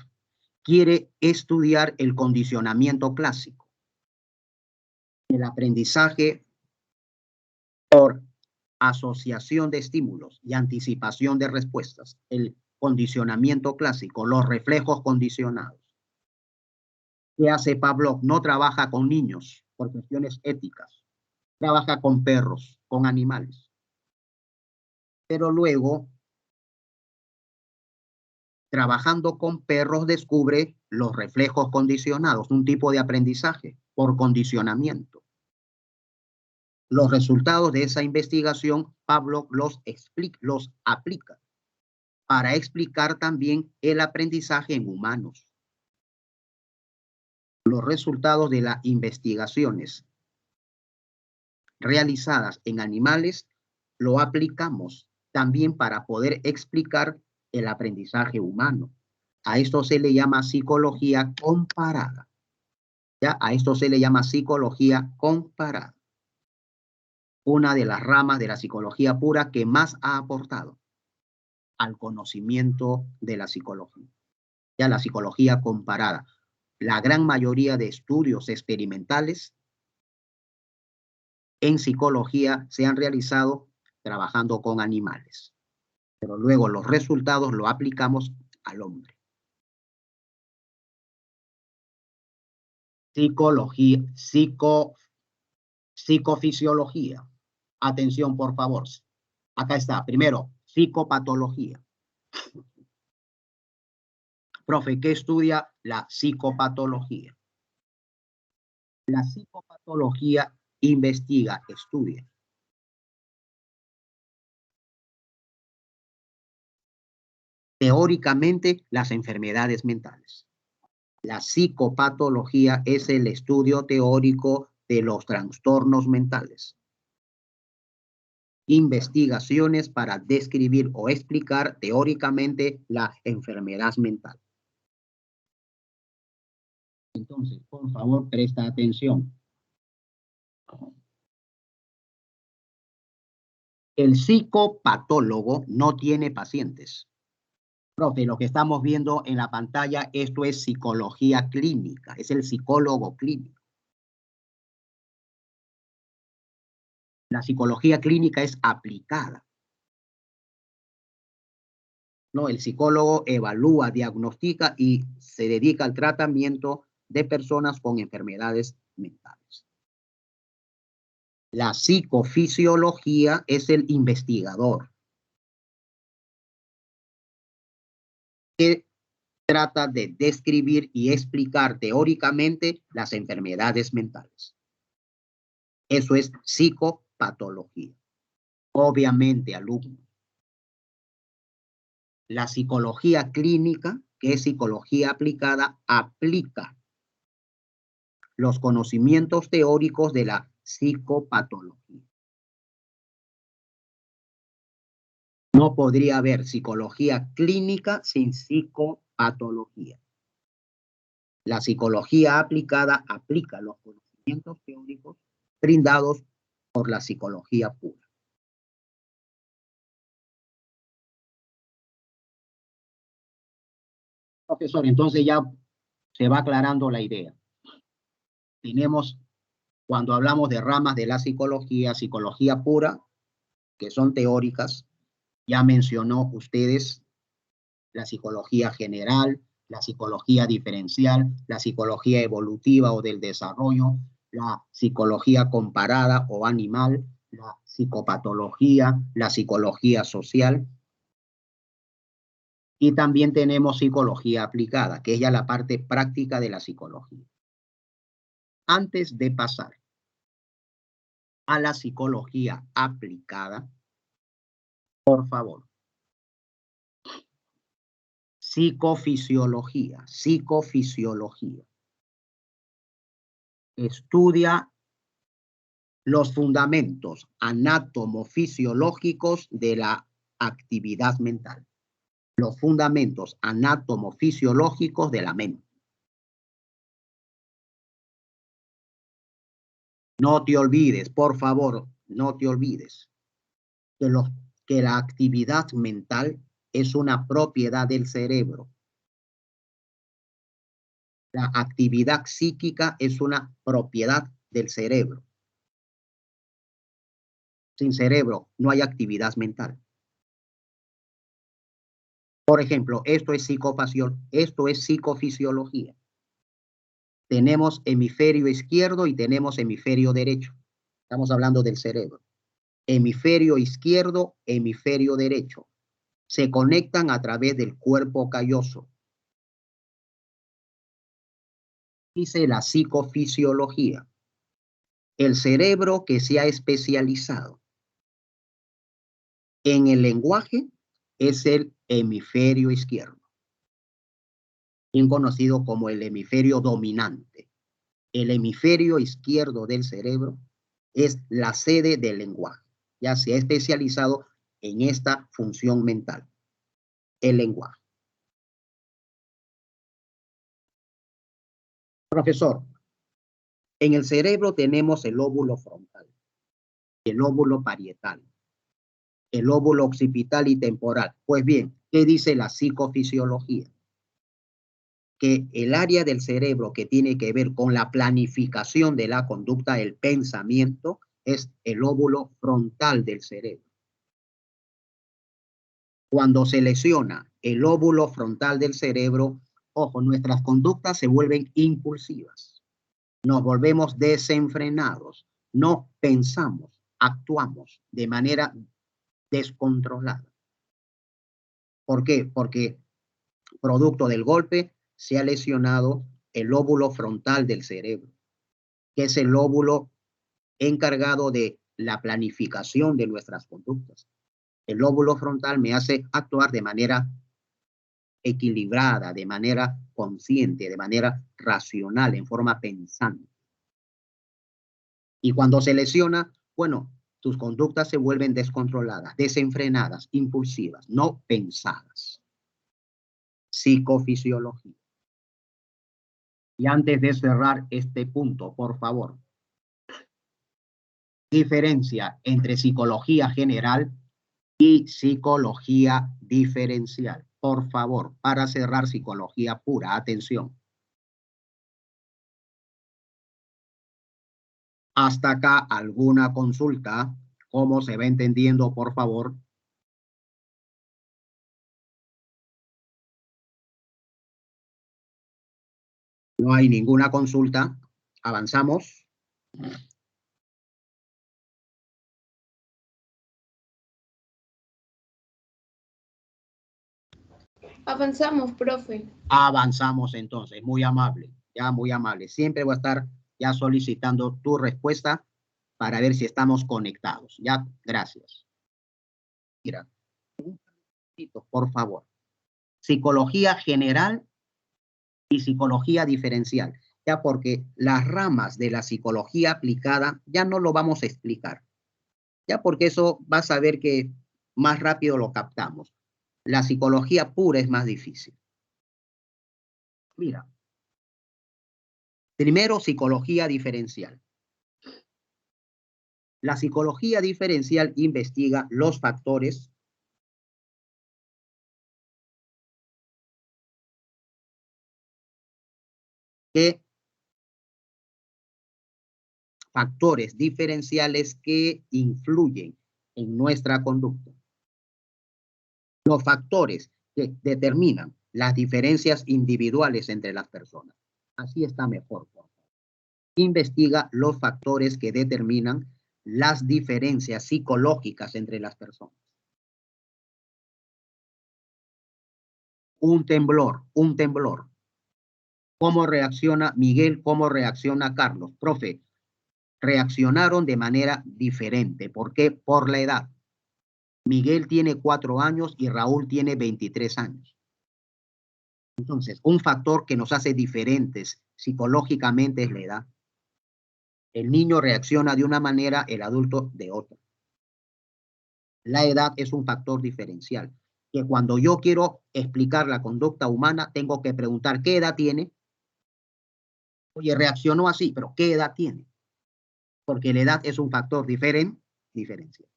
quiere estudiar el condicionamiento clásico, el aprendizaje por asociación de estímulos y anticipación de respuestas, el condicionamiento clásico, los reflejos condicionados. ¿Qué hace Pavlov? No trabaja con niños por cuestiones éticas, trabaja con perros, con animales. Pero luego, trabajando con perros, descubre los reflejos condicionados, un tipo de aprendizaje por condicionamiento. Los resultados de esa investigación, Pavlov los aplica para explicar también el aprendizaje en humanos. Los resultados de las investigaciones realizadas en animales lo aplicamos también para poder explicar el aprendizaje humano. A esto se le llama psicología comparada. ¿Ya? A esto se le llama psicología comparada. Una de las ramas de la psicología pura que más ha aportado al conocimiento de la psicología. Ya, la psicología comparada. La gran mayoría de estudios experimentales en psicología se han realizado trabajando con animales, pero luego los resultados los aplicamos al hombre. Psicología, psicofisiología. Atención, por favor. Acá está. Primero, psicopatología. Profe, ¿qué estudia la psicopatología? La psicopatología investiga, estudia teóricamente las enfermedades mentales. La psicopatología es el estudio teórico de los trastornos mentales. Investigaciones para describir o explicar teóricamente la enfermedad mental. Entonces, por favor, presta atención. El psicopatólogo no tiene pacientes. Profe, lo que estamos viendo en la pantalla, esto es psicología clínica, es el psicólogo clínico. La psicología clínica es aplicada. No, el psicólogo evalúa, diagnostica y se dedica al tratamiento de personas con enfermedades mentales. La psicofisiología es el investigador que trata de describir y explicar teóricamente las enfermedades mentales. Eso es psicopatología. Obviamente, alumnos. La psicología clínica, que es psicología aplicada, aplica los conocimientos teóricos de la psicopatología. No podría haber psicología clínica sin psicopatología. La psicología aplicada aplica los conocimientos teóricos brindados por la psicología pura. Profesor, entonces ya se va aclarando la idea. Tenemos, cuando hablamos de ramas de la psicología, psicología pura, que son teóricas, ya mencionó ustedes la psicología general, la psicología diferencial, la psicología evolutiva o del desarrollo, la psicología comparada o animal, la psicopatología, la psicología social. Y también tenemos psicología aplicada, que es ya la parte práctica de la psicología. Antes de pasar a la psicología aplicada, por favor, psicofisiología. Estudia los fundamentos anatomofisiológicos de la actividad mental. Los fundamentos anatomofisiológicos de la mente. No te olvides, por favor, no te olvides que la actividad mental es una propiedad del cerebro. La actividad psíquica es una propiedad del cerebro. Sin cerebro no hay actividad mental. Por ejemplo, esto es psicofisiología. Tenemos hemisferio izquierdo y tenemos hemisferio derecho. Estamos hablando del cerebro. Hemisferio izquierdo, hemisferio derecho. Se conectan a través del cuerpo calloso. Dice la psicofisiología. El cerebro que se ha especializado en el lenguaje es el hemisferio izquierdo, bien conocido como el hemisferio dominante. El hemisferio izquierdo del cerebro es la sede del lenguaje. Ya se ha especializado en esta función mental, el lenguaje. Profesor, en el cerebro tenemos el lóbulo frontal, el lóbulo parietal, el lóbulo occipital y temporal. Pues bien, ¿qué dice la psicofisiología? Que el área del cerebro que tiene que ver con la planificación de la conducta, el pensamiento, es el lóbulo frontal del cerebro. Cuando se lesiona el lóbulo frontal del cerebro, ojo, nuestras conductas se vuelven impulsivas. Nos volvemos desenfrenados. No pensamos, actuamos de manera descontrolada. ¿Por qué? Porque producto del golpe se ha lesionado el lóbulo frontal del cerebro, que es el lóbulo encargado de la planificación de nuestras conductas. El lóbulo frontal me hace actuar de manera equilibrada, de manera consciente, de manera racional, en forma pensante. Y cuando se lesiona, bueno, tus conductas se vuelven descontroladas, desenfrenadas, impulsivas, no pensadas. Psicofisiología. Y antes de cerrar este punto, por favor, diferencia entre psicología general y psicología diferencial. Por favor, para cerrar psicología pura, atención. Hasta acá, ¿alguna consulta? ¿Cómo se va entendiendo, por favor? No hay ninguna consulta. Avanzamos. Avanzamos, profe. Avanzamos entonces. Muy amable. Ya muy amable. Siempre voy a estar ya solicitando tu respuesta para ver si estamos conectados. Ya, gracias. Mira, por favor. Psicología general y psicología diferencial. Ya porque las ramas de la psicología aplicada ya no lo vamos a explicar. Ya porque eso vas a ver que más rápido lo captamos. La psicología pura es más difícil. Mira. Primero, psicología diferencial. La psicología diferencial investiga los factores diferenciales que influyen en nuestra conducta. Los factores que determinan las diferencias individuales entre las personas. Así está mejor. Investiga los factores que determinan las diferencias psicológicas entre las personas. Un temblor. ¿Cómo reacciona Miguel? ¿Cómo reacciona Carlos? Profe, reaccionaron de manera diferente. ¿Por qué? Por la edad. Miguel tiene 4 años y Raúl tiene 23 años. Entonces, un factor que nos hace diferentes psicológicamente es la edad. El niño reacciona de una manera, el adulto de otra. La edad es un factor diferencial, que cuando yo quiero explicar la conducta humana, tengo que preguntar qué edad tiene. Oye, reaccionó así, pero ¿qué edad tiene? Porque la edad es un factor diferencial.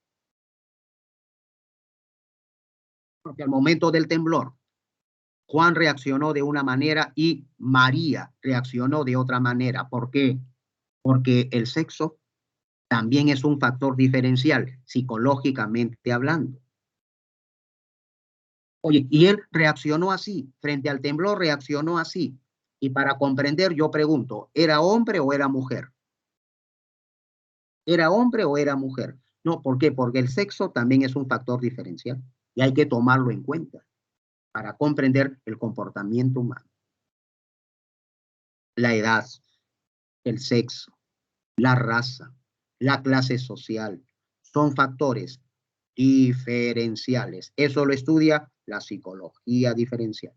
Porque al momento del temblor, Juan reaccionó de una manera y María reaccionó de otra manera. ¿Por qué? Porque el sexo también es un factor diferencial, psicológicamente hablando. Oye, y él reaccionó así, frente al temblor reaccionó así. Y para comprender, yo pregunto, ¿era hombre o era mujer? ¿Era hombre o era mujer? No, ¿por qué? Porque el sexo también es un factor diferencial y hay que tomarlo en cuenta para comprender el comportamiento humano. La edad, el sexo, la raza, la clase social, son factores diferenciales. Eso lo estudia la psicología diferencial.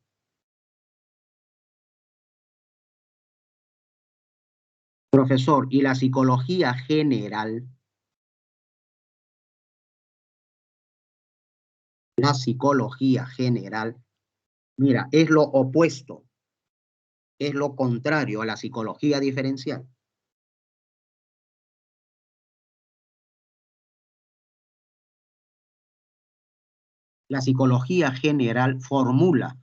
Profesor, ¿y la psicología general? La psicología general, mira, es lo opuesto, es lo contrario a la psicología diferencial. La psicología general formula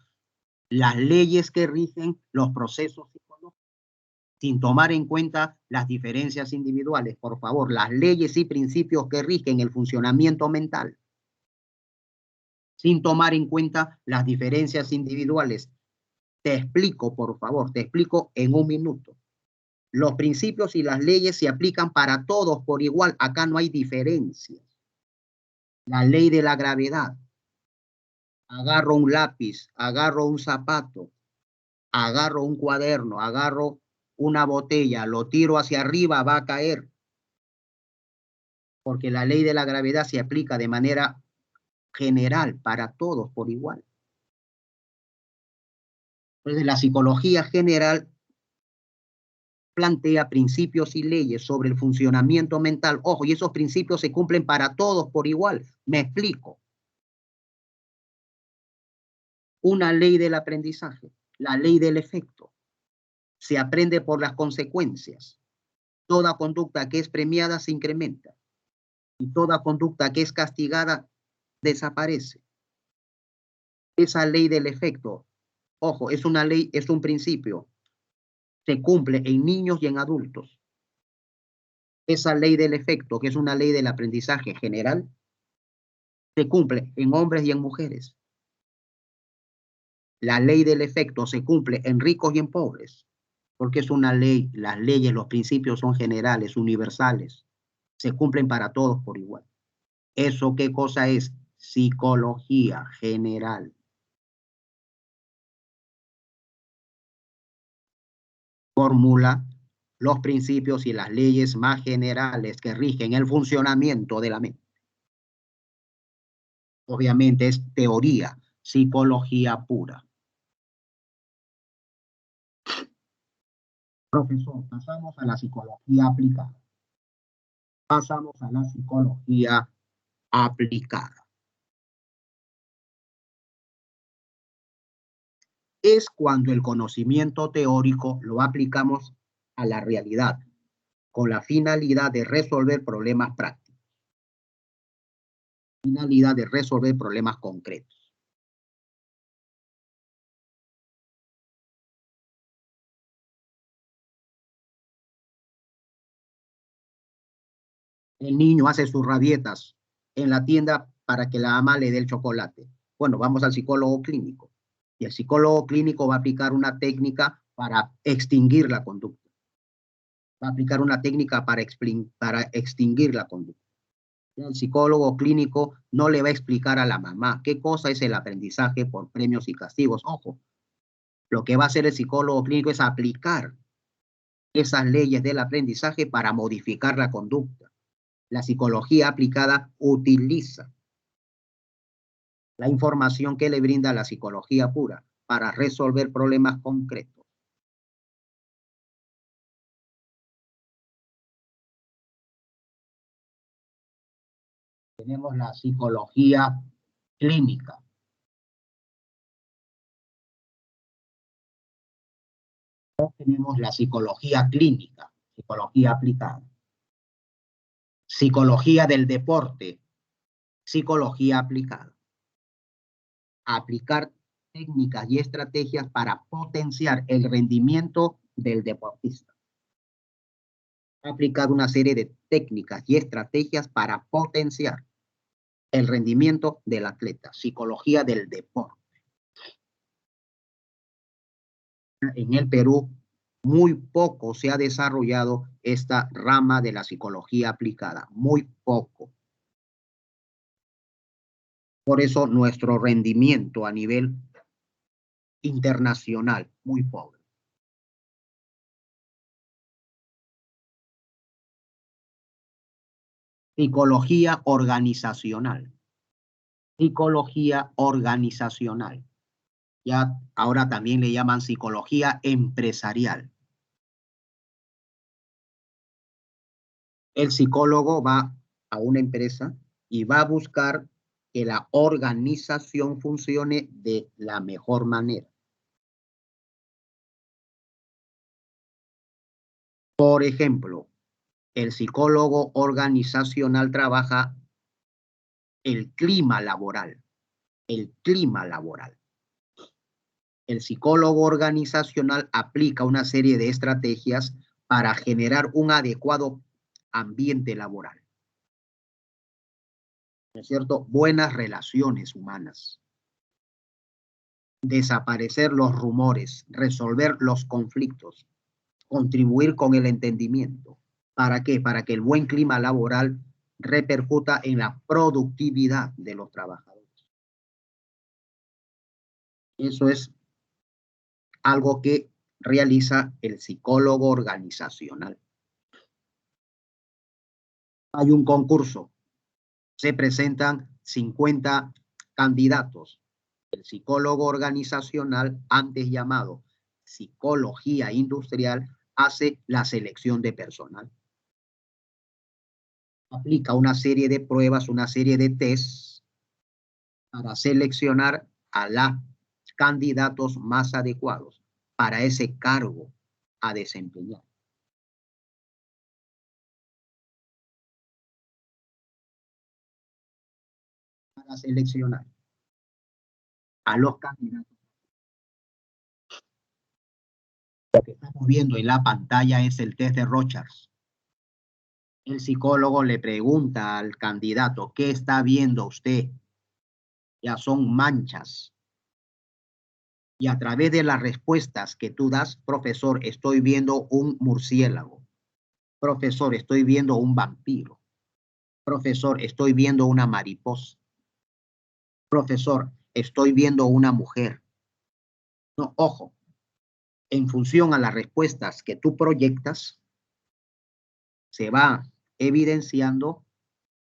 las leyes que rigen los procesos psicológicos, sin tomar en cuenta las diferencias individuales. Por favor, las leyes y principios que rigen el funcionamiento mental, sin tomar en cuenta las diferencias individuales. Te explico, por favor, te explico en un minuto. Los principios y las leyes se aplican para todos por igual. Acá no hay diferencias. La ley de la gravedad. Agarro un lápiz, agarro un zapato, agarro un cuaderno, agarro una botella, lo tiro hacia arriba, va a caer. Porque la ley de la gravedad se aplica de manera general para todos por igual. Entonces, la psicología general plantea principios y leyes sobre el funcionamiento mental. Ojo, y esos principios se cumplen para todos por igual. Me explico. Una ley del aprendizaje, la ley del efecto. Se aprende por las consecuencias. Toda conducta que es premiada se incrementa y toda conducta que es castigada desaparece. Esa ley del efecto, ojo, es una ley, es un principio. Se cumple en niños y en adultos. Esa ley del efecto, que es una ley del aprendizaje general, se cumple en hombres y en mujeres. La ley del efecto se cumple en ricos y en pobres, porque es una ley, las leyes, los principios son generales, universales, se cumplen para todos por igual. ¿Eso qué cosa es? Psicología general. Formula los principios y las leyes más generales que rigen el funcionamiento de la mente. Obviamente es teoría, psicología pura. Profesor, pasamos a la psicología aplicada. Pasamos a la psicología aplicada. Es cuando el conocimiento teórico lo aplicamos a la realidad, con la finalidad de resolver problemas prácticos. Finalidad de resolver problemas concretos. El niño hace sus rabietas en la tienda para que la ama le dé el chocolate. Bueno, vamos al psicólogo clínico. Y el psicólogo clínico va a aplicar una técnica para extinguir la conducta. Va a aplicar una técnica para extinguir la conducta. El psicólogo clínico no le va a explicar a la mamá qué cosa es el aprendizaje por premios y castigos. Ojo, lo que va a hacer el psicólogo clínico es aplicar esas leyes del aprendizaje para modificar la conducta. La psicología aplicada utiliza la información que le brinda la psicología pura para resolver problemas concretos. Tenemos la psicología clínica. Tenemos la psicología clínica, psicología aplicada. Psicología del deporte, psicología aplicada. Aplicar técnicas y estrategias para potenciar el rendimiento del deportista. Aplicar una serie de técnicas y estrategias para potenciar el rendimiento del atleta. Psicología del deporte. En el Perú, muy poco se ha desarrollado esta rama de la psicología aplicada. Muy poco. Por eso nuestro rendimiento a nivel internacional, muy pobre. Psicología organizacional. Psicología organizacional. Ya ahora también le llaman psicología empresarial. El psicólogo va a una empresa y va a buscar que la organización funcione de la mejor manera. Por ejemplo, el psicólogo organizacional trabaja el clima laboral. El clima laboral. El psicólogo organizacional aplica una serie de estrategias para generar un adecuado ambiente laboral. ¿No es cierto? Buenas relaciones humanas. Desaparecer los rumores, resolver los conflictos, contribuir con el entendimiento. ¿Para qué? Para que el buen clima laboral repercuta en la productividad de los trabajadores. Eso es algo que realiza el psicólogo organizacional. Hay un concurso, se presentan 50 candidatos. El psicólogo organizacional, antes llamado psicología industrial, hace la selección de personal. Aplica una serie de pruebas, una serie de tests para seleccionar a los candidatos más adecuados para ese cargo a desempeñar. Para seleccionar a los candidatos. Lo que estamos viendo en la pantalla es el test de Rorschach. El psicólogo le pregunta al candidato, ¿qué está viendo usted? Ya son manchas. Y a través de las respuestas que tú das, profesor, estoy viendo un murciélago. Profesor, estoy viendo un vampiro. Profesor, estoy viendo una mariposa. Profesor, estoy viendo una mujer. No, ojo, en función a las respuestas que tú proyectas, se va evidenciando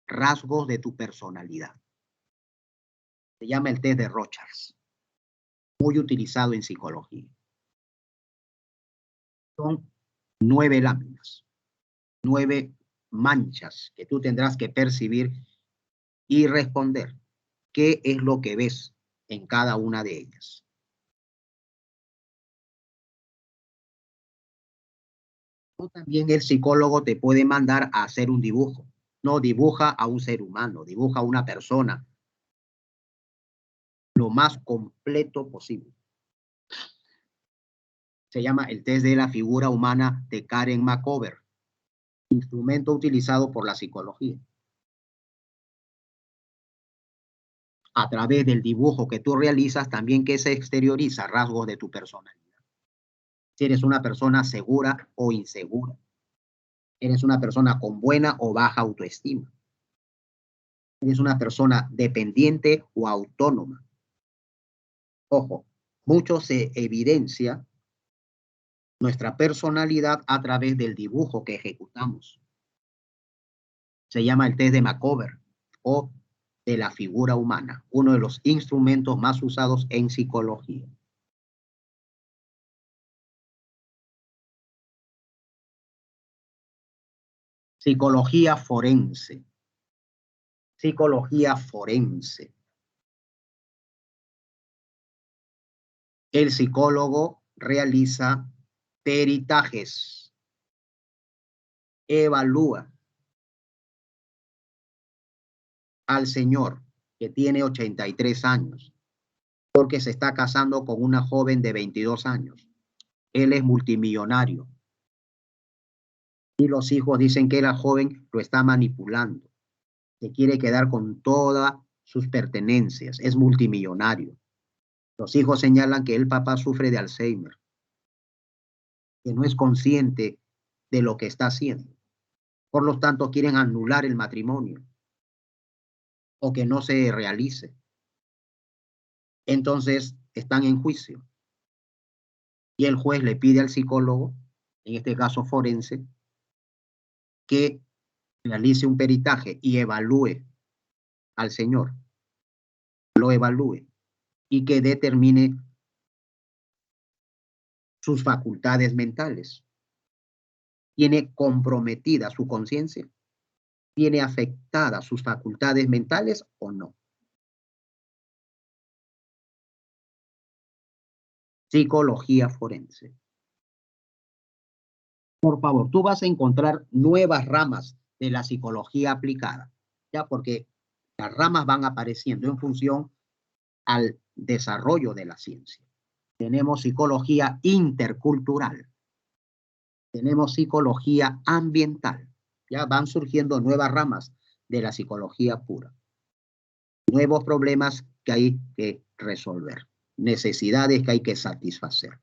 rasgos de tu personalidad. Se llama el test de Rorschach, muy utilizado en psicología. Son 9 láminas, 9 manchas que tú tendrás que percibir y responder qué es lo que ves en cada una de ellas. O también el psicólogo te puede mandar a hacer un dibujo. No dibuja a un ser humano, dibuja a una persona lo más completo posible. Se llama el test de la figura humana de Karen McCover, instrumento utilizado por la psicología. A través del dibujo que tú realizas, también que se exterioriza rasgos de tu personalidad. Si eres una persona segura o insegura. Eres una persona con buena o baja autoestima. Eres una persona dependiente o autónoma. Ojo, mucho se evidencia nuestra personalidad a través del dibujo que ejecutamos. Se llama el test de McCover o de la figura humana, uno de los instrumentos más usados en psicología. Psicología forense. Psicología forense. El psicólogo realiza peritajes, evalúa al señor que tiene 83 años porque se está casando con una joven de 22 años. Él es multimillonario y los hijos dicen que la joven lo está manipulando, que quiere quedar con todas sus pertenencias, es multimillonario. Los hijos señalan que el papá sufre de Alzheimer, que no es consciente de lo que está haciendo. Por lo tanto, quieren anular el matrimonio o que no se realice. Entonces, están en juicio. Y el juez le pide al psicólogo, en este caso forense, que realice un peritaje y evalúe al señor. Lo evalúe y que determine sus facultades mentales. ¿Tiene comprometida su conciencia? ¿Tiene afectadas sus facultades mentales o no? Psicología forense. Por favor, tú vas a encontrar nuevas ramas de la psicología aplicada, ya, porque las ramas van apareciendo en función al desarrollo de la ciencia. Tenemos psicología intercultural, tenemos psicología ambiental, ya van surgiendo nuevas ramas de la psicología pura. Nuevos problemas que hay que resolver, necesidades que hay que satisfacer.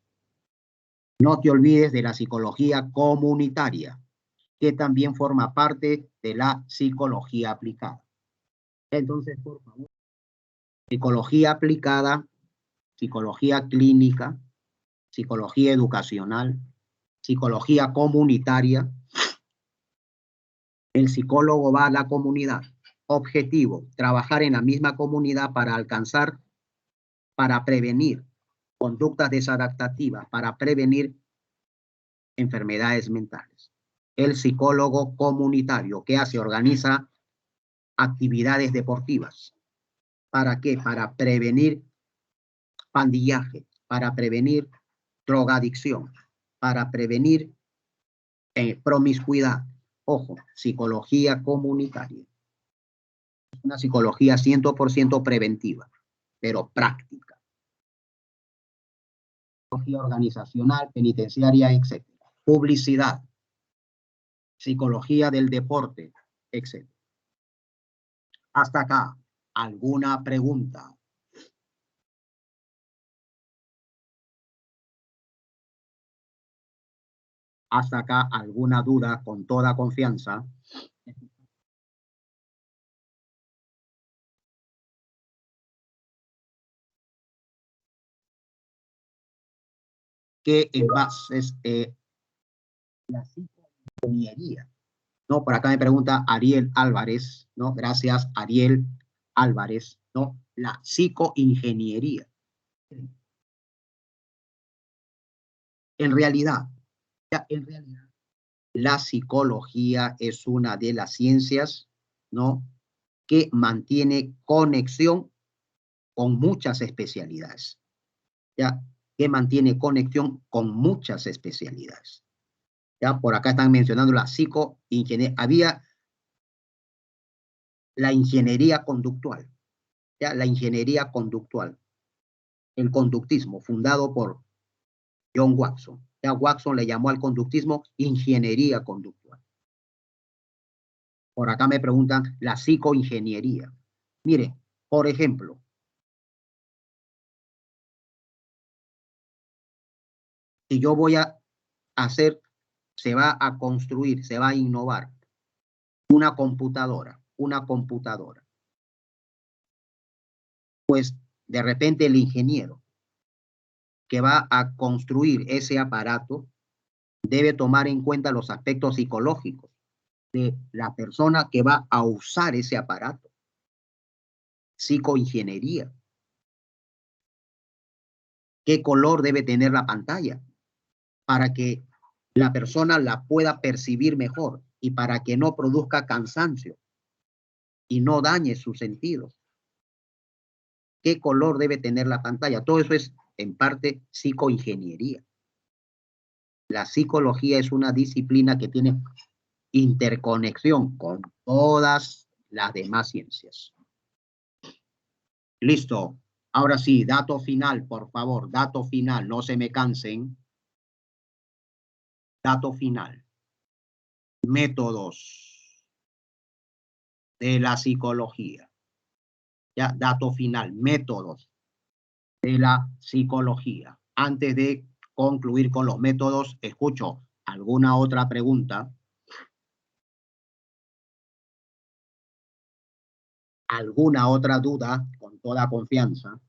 No te olvides de la psicología comunitaria, que también forma parte de la psicología aplicada. Entonces, por favor, psicología aplicada, psicología clínica, psicología educacional, psicología comunitaria. El psicólogo va a la comunidad. Objetivo, trabajar en la misma comunidad para alcanzar, para prevenir conductas desadaptativas, para prevenir enfermedades mentales. El psicólogo comunitario, ¿qué hace? Organiza actividades deportivas. ¿Para qué? Para prevenir pandillaje, para prevenir drogadicción, para prevenir promiscuidad. Ojo, psicología comunitaria. Es una psicología 100% preventiva, pero práctica. Psicología organizacional, penitenciaria, etc. Publicidad, psicología del deporte, etc. Hasta acá, ¿alguna pregunta? Hasta acá, ¿alguna duda? Con toda confianza. Que en base la psicoingeniería, ¿no? Por acá me pregunta Ariel Álvarez, ¿no? Gracias, Ariel Álvarez, ¿no? La psicoingeniería. En realidad, la psicología es una de las ciencias, ¿no? Que mantiene conexión con muchas especialidades, ¿ya? Que mantiene conexión con muchas especialidades. Ya por acá están mencionando la psicoingeniería. Había la ingeniería conductual, ya la ingeniería conductual, el conductismo, fundado por John Watson. Ya Watson le llamó al conductismo ingeniería conductual. Por acá me preguntan la psicoingeniería. Mire, por ejemplo, si yo voy a hacer, se va a construir, se va a innovar una computadora, pues de repente el ingeniero que va a construir ese aparato debe tomar en cuenta los aspectos psicológicos de la persona que va a usar ese aparato. Psicoingeniería. ¿Qué color debe tener la pantalla para que la persona la pueda percibir mejor y para que no produzca cansancio y no dañe sus sentidos. ¿Qué color debe tener la pantalla? Todo eso es, en parte, psicoingeniería. La psicología es una disciplina que tiene interconexión con todas las demás ciencias. Listo. Ahora sí, dato final, por favor. Dato final, no se me cansen. Dato final. Métodos de la psicología. Ya, dato final. Métodos de la psicología. Antes de concluir con los métodos, escucho alguna otra pregunta. ¿Alguna otra duda? Con toda confianza.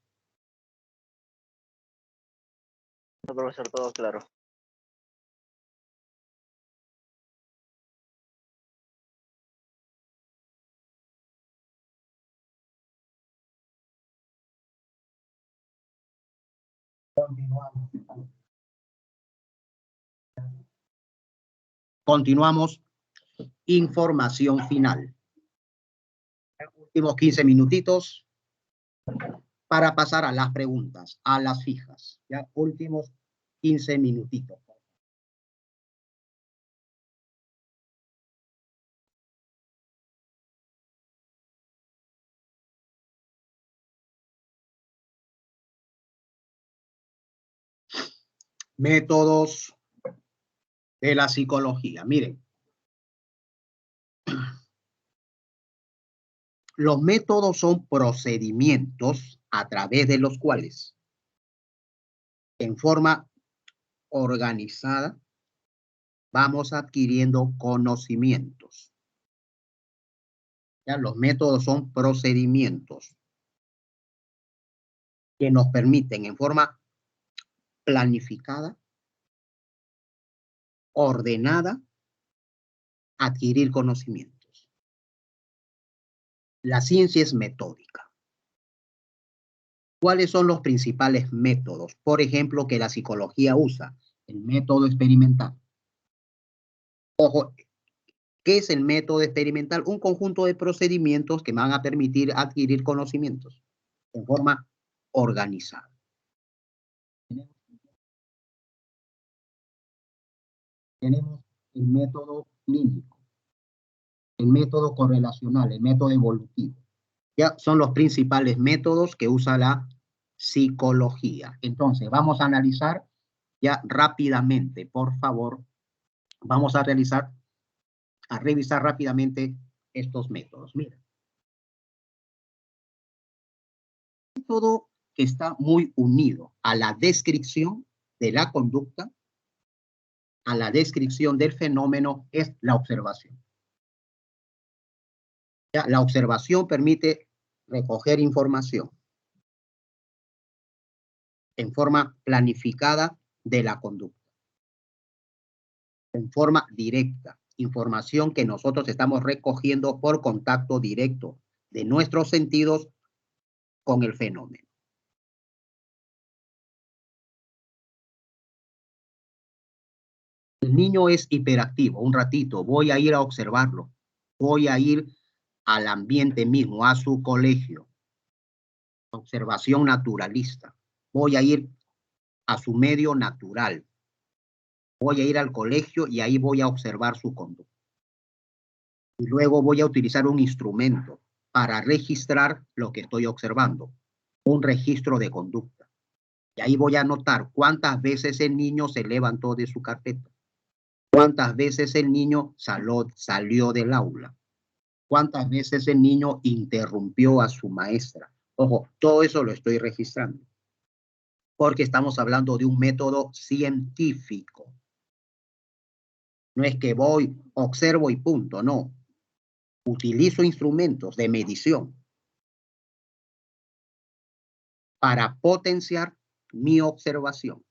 No, profesor, todo claro. Continuamos. Información final. Últimos 15 minutitos para pasar a las preguntas, a las fijas. Ya, últimos 15 minutitos. Métodos de la psicología. Miren, los métodos son procedimientos a través de los cuales, en forma organizada, vamos adquiriendo conocimientos. Ya, los métodos son procedimientos que nos permiten, en forma planificada, ordenada, adquirir conocimientos. La ciencia es metódica. ¿Cuáles son los principales métodos? Por ejemplo, que la psicología usa. El método experimental. Ojo, ¿qué es el método experimental? Un conjunto de procedimientos que van a permitir adquirir conocimientos en forma organizada. Tenemos el método clínico, el método correlacional, el método evolutivo. Ya son los principales métodos que usa la psicología. Entonces, vamos a analizar ya rápidamente, por favor. Vamos a revisar rápidamente estos métodos. Mira. Método que está muy unido a la descripción de la conducta, a la descripción del fenómeno, es la observación. Ya, la observación permite recoger información en forma planificada de la conducta, en forma directa, información que nosotros estamos recogiendo por contacto directo de nuestros sentidos con el fenómeno. El niño es hiperactivo, un ratito, voy a ir a observarlo, voy a ir al ambiente mismo, a su colegio. Observación naturalista. Voy a ir a su medio natural. Voy a ir al colegio y ahí voy a observar su conducta. Y luego voy a utilizar un instrumento para registrar lo que estoy observando. Un registro de conducta. Y ahí voy a anotar cuántas veces el niño se levantó de su carpeta. Cuántas veces el niño salió del aula. Cuántas veces el niño interrumpió a su maestra. Ojo, todo eso lo estoy registrando. Porque estamos hablando de un método científico. No es que voy, observo y punto, no. Utilizo instrumentos de medición para potenciar mi observación.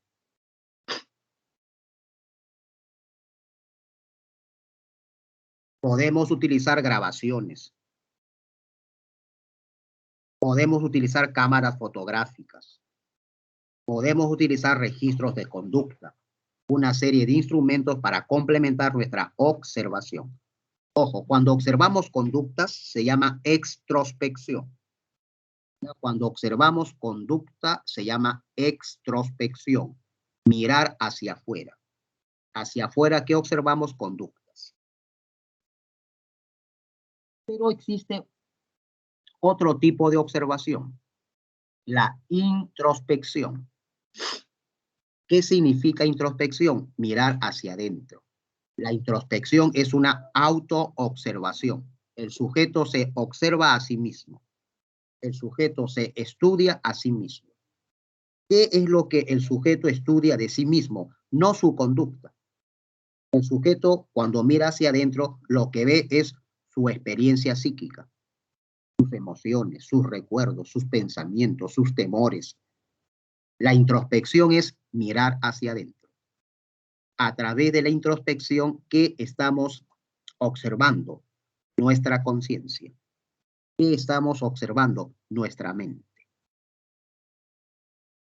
Podemos utilizar grabaciones. Podemos utilizar cámaras fotográficas. Podemos utilizar registros de conducta. Una serie de instrumentos para complementar nuestra observación. Ojo, cuando observamos conductas se llama extrospección. Cuando observamos conducta se llama extrospección. Mirar hacia afuera. Hacia afuera, ¿qué observamos? Conductas. Pero existe otro tipo de observación, la introspección. ¿Qué significa introspección? Mirar hacia adentro. La introspección es una autoobservación. El sujeto se observa a sí mismo. El sujeto se estudia a sí mismo. ¿Qué es lo que el sujeto estudia de sí mismo? No su conducta. El sujeto, cuando mira hacia adentro, lo que ve es su experiencia psíquica, sus emociones, sus recuerdos, sus pensamientos, sus temores. La introspección es mirar hacia adentro. A través de la introspección, ¿qué estamos observando? Nuestra conciencia. ¿Qué estamos observando? Nuestra mente.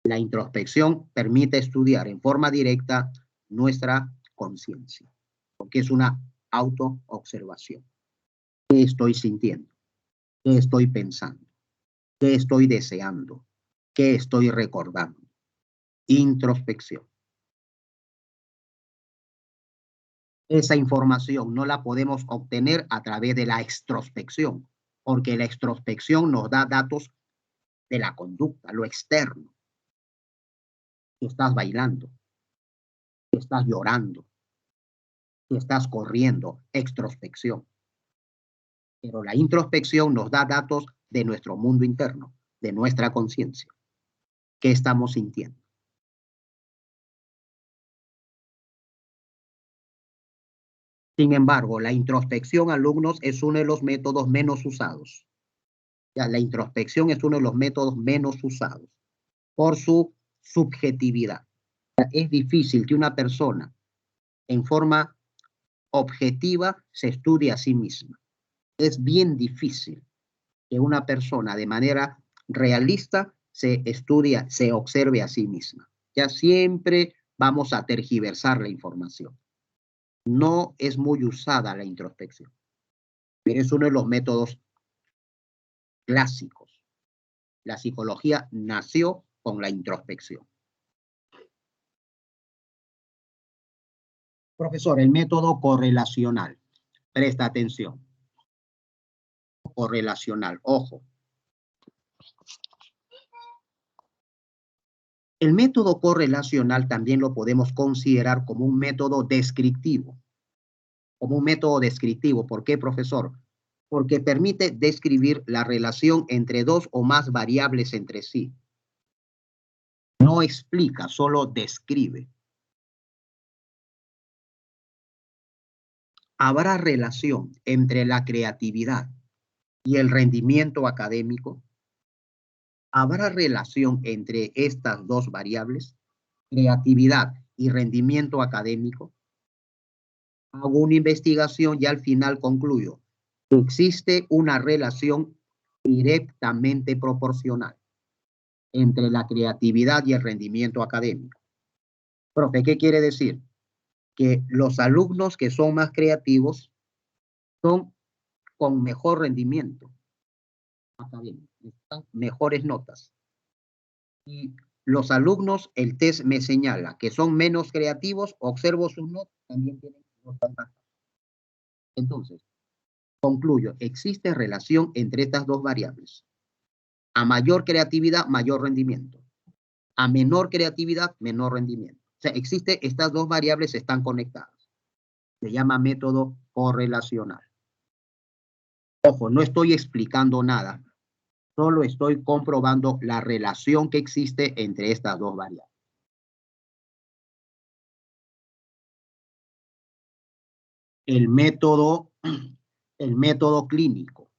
La introspección permite estudiar en forma directa nuestra conciencia, porque es una autoobservación. ¿Qué estoy sintiendo? ¿Qué estoy pensando? ¿Qué estoy deseando? ¿Qué estoy recordando? Introspección. Esa información no la podemos obtener a través de la extrospección, porque la extrospección nos da datos de la conducta, lo externo. Si estás bailando, si estás llorando, si estás corriendo, extrospección. Pero la introspección nos da datos de nuestro mundo interno, de nuestra conciencia. ¿Qué estamos sintiendo? Sin embargo, la introspección, alumnos, es uno de los métodos menos usados. Ya, la introspección es uno de los métodos menos usados por su subjetividad. Es difícil que una persona en forma objetiva se estudie a sí misma. Es bien difícil que una persona de manera realista se estudie, se observe a sí misma. Ya siempre vamos a tergiversar la información. No es muy usada la introspección, pero es uno de los métodos clásicos. La psicología nació con la introspección. Profesor, el método correlacional. Presta atención. Correlacional, ojo. El método correlacional también lo podemos considerar como un método descriptivo. Como un método descriptivo. ¿Por qué, profesor? Porque permite describir la relación entre dos o más variables entre sí. No explica, solo describe. ¿Habrá relación entre la creatividad y el rendimiento académico? ¿Habrá relación entre estas dos variables, creatividad y rendimiento académico? Hago una investigación y al final concluyo que existe una relación directamente proporcional entre la creatividad y el rendimiento académico. Profe, ¿qué quiere decir? Que los alumnos que son más creativos son con mejor rendimiento académico, mejores notas. Y los alumnos, el test me señala que son menos creativos, observo sus notas, también tienen notas bajas. Entonces, concluyo, existe relación entre estas dos variables. A mayor creatividad, mayor rendimiento. A menor creatividad, menor rendimiento. O sea, estas dos variables están conectadas. Se llama método correlacional. Ojo, no estoy explicando nada. Solo estoy comprobando la relación que existe entre estas dos variables. El método clínico.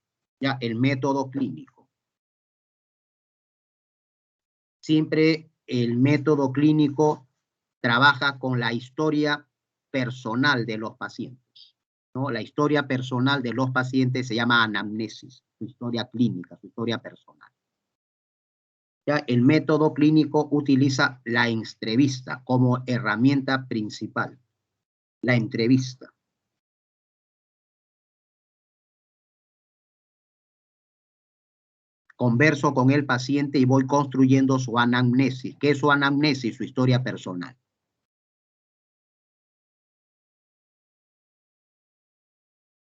Ya, el método clínico. Siempre el método clínico trabaja con la historia personal de los pacientes, ¿no? La historia personal de los pacientes se llama anamnesis, su historia clínica, su historia personal. Ya, el método clínico utiliza la entrevista como herramienta principal. La entrevista. Converso con el paciente y voy construyendo su anamnesis. ¿Qué es su anamnesis? Su historia personal.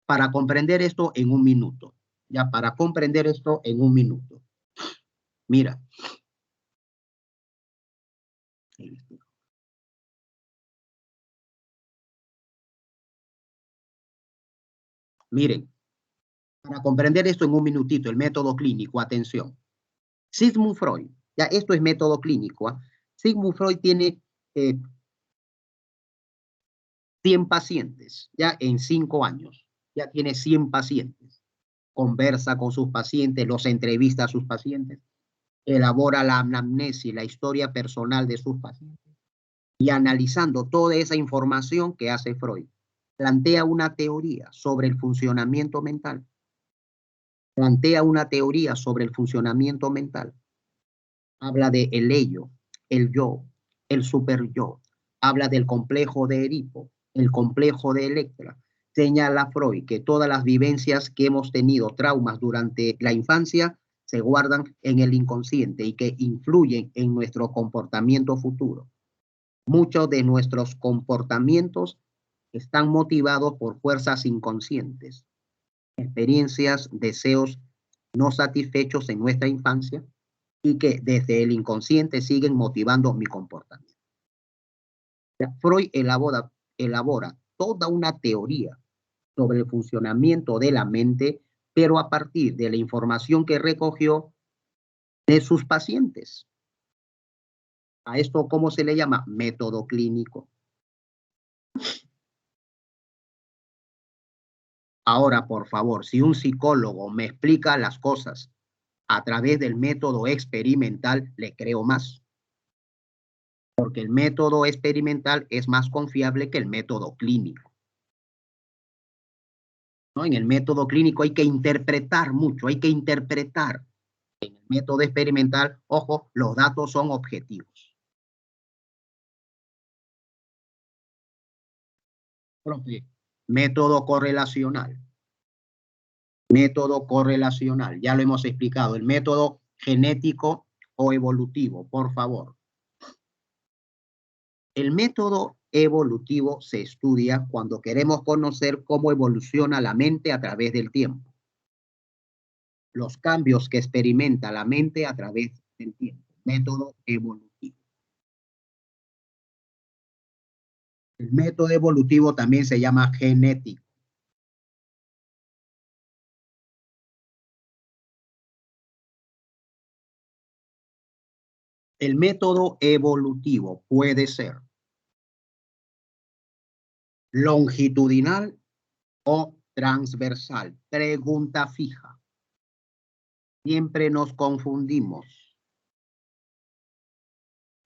Para comprender esto en un minuto. Ya, para comprender esto en un minuto. Mira. Miren, para comprender esto en un minutito, el método clínico, atención. Sigmund Freud, ya esto es método clínico. Sigmund Freud tiene 100 pacientes, ya en 5 años, ya tiene 100 pacientes. Conversa con sus pacientes, los entrevista a sus pacientes, elabora la anamnesis, la historia personal de sus pacientes, y analizando toda esa información que hace Freud, plantea una teoría sobre el funcionamiento mental. Plantea una teoría sobre el funcionamiento mental. Habla de el ello, el yo, el superyo. Habla del complejo de Edipo, el complejo de Electra. Señala Freud que todas las vivencias que hemos tenido, traumas durante la infancia, se guardan en el inconsciente y que influyen en nuestro comportamiento futuro. Muchos de nuestros comportamientos están motivados por fuerzas inconscientes, experiencias, deseos no satisfechos en nuestra infancia y que desde el inconsciente siguen motivando mi comportamiento. Freud elabora toda una teoría sobre el funcionamiento de la mente, pero a partir de la información que recogió de sus pacientes. A esto, ¿cómo se le llama? Método clínico. Ahora, por favor, si un psicólogo me explica las cosas a través del método experimental, le creo más. Porque el método experimental es más confiable que el método clínico. ¿No? En el método clínico hay que interpretar mucho, hay que interpretar. En el método experimental, ojo, los datos son objetivos. Método correlacional. Método correlacional, ya lo hemos explicado. El método genético o evolutivo, por favor. El método evolutivo se estudia cuando queremos conocer cómo evoluciona la mente a través del tiempo. Los cambios que experimenta la mente a través del tiempo. Método evolutivo. El método evolutivo también se llama genético. El método evolutivo puede ser longitudinal o transversal. Pregunta fija. Siempre nos confundimos.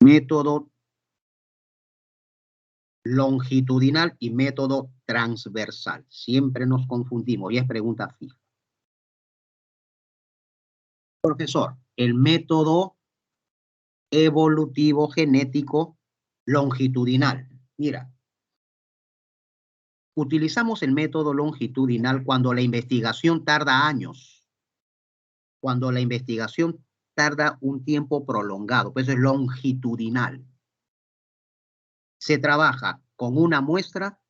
Método longitudinal y método transversal. Siempre nos confundimos y es pregunta fija. Profesor, el método evolutivo genético longitudinal. Mira, utilizamos el método longitudinal cuando la investigación tarda años. Cuando la investigación tarda un tiempo prolongado, pues es longitudinal. Se trabaja con una muestra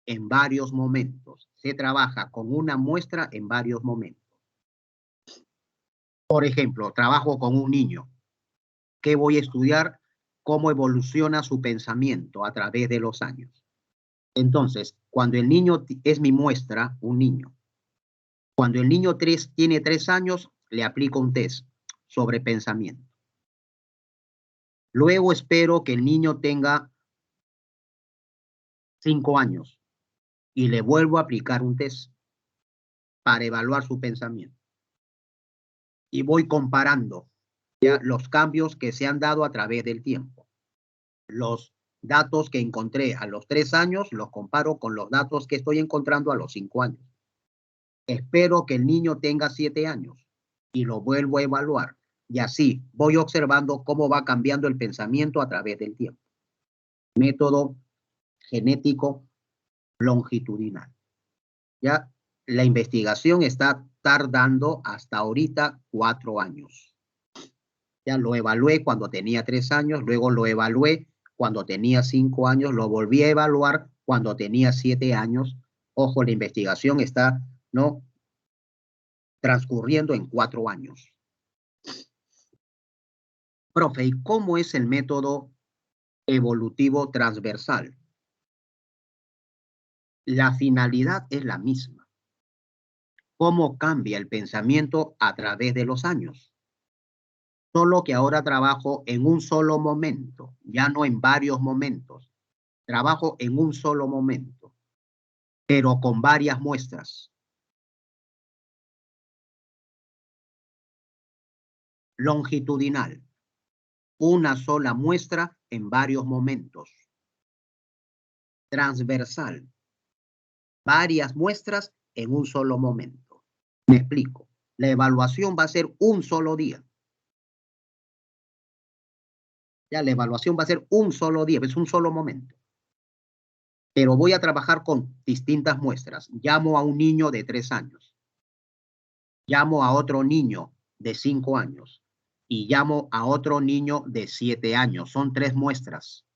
en varios momentos. Se trabaja con una muestra en varios momentos. Por ejemplo, trabajo con un niño. ¿Qué voy a estudiar? Cómo evoluciona su pensamiento a través de los años. Entonces, cuando el niño es mi muestra, un niño. Cuando el niño tiene 3 años, le aplico un test sobre pensamiento. Luego espero que el niño tenga 5 años y le vuelvo a aplicar un test para evaluar su pensamiento. Y voy comparando ya los cambios que se han dado a través del tiempo. Los datos que encontré a los 3 años los comparo con los datos que estoy encontrando a los 5 años. Espero que el niño tenga 7 años y lo vuelvo a evaluar. Y así voy observando cómo va cambiando el pensamiento a través del tiempo. Método genético longitudinal. Ya la investigación está estar dando hasta ahorita 4 años. Ya lo evalué cuando tenía 3 años, luego lo evalué cuando tenía 5 años, lo volví a evaluar cuando tenía 7 años. Ojo, la investigación está, ¿no?, transcurriendo en 4 años. Profe, ¿y cómo es el método evolutivo transversal? La finalidad es la misma. ¿Cómo cambia el pensamiento a través de los años? Solo que ahora trabajo en un solo momento, ya no en varios momentos. Trabajo en un solo momento, pero con varias muestras. Longitudinal. Una sola muestra en varios momentos. Transversal. Varias muestras en un solo momento. Me explico. La evaluación va a ser un solo día. Ya, la evaluación va a ser un solo día, es un solo momento. Pero voy a trabajar con distintas muestras. Llamo a un niño de 3 años. Llamo a otro niño de 5 años. Y llamo a otro niño de 7 años. Son 3 muestras.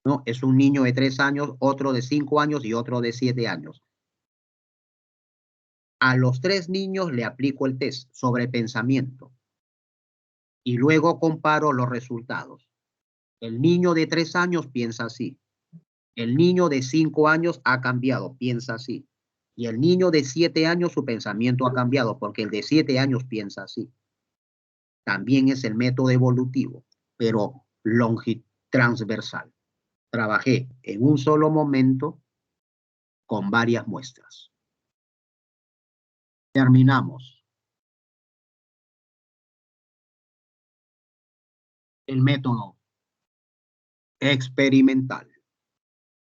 ¿No? Es un niño de 3 años, otro de 5 años y otro de 7 años. A los 3 niños le aplico el test sobre pensamiento. Y luego comparo los resultados. El niño de 3 años piensa así. El niño de 5 años ha cambiado, piensa así. Y el niño de 7 años su pensamiento ha cambiado porque el de 7 años piensa así. También es el método evolutivo, pero transversal. Trabajé en un solo momento con varias muestras. Terminamos. El método experimental.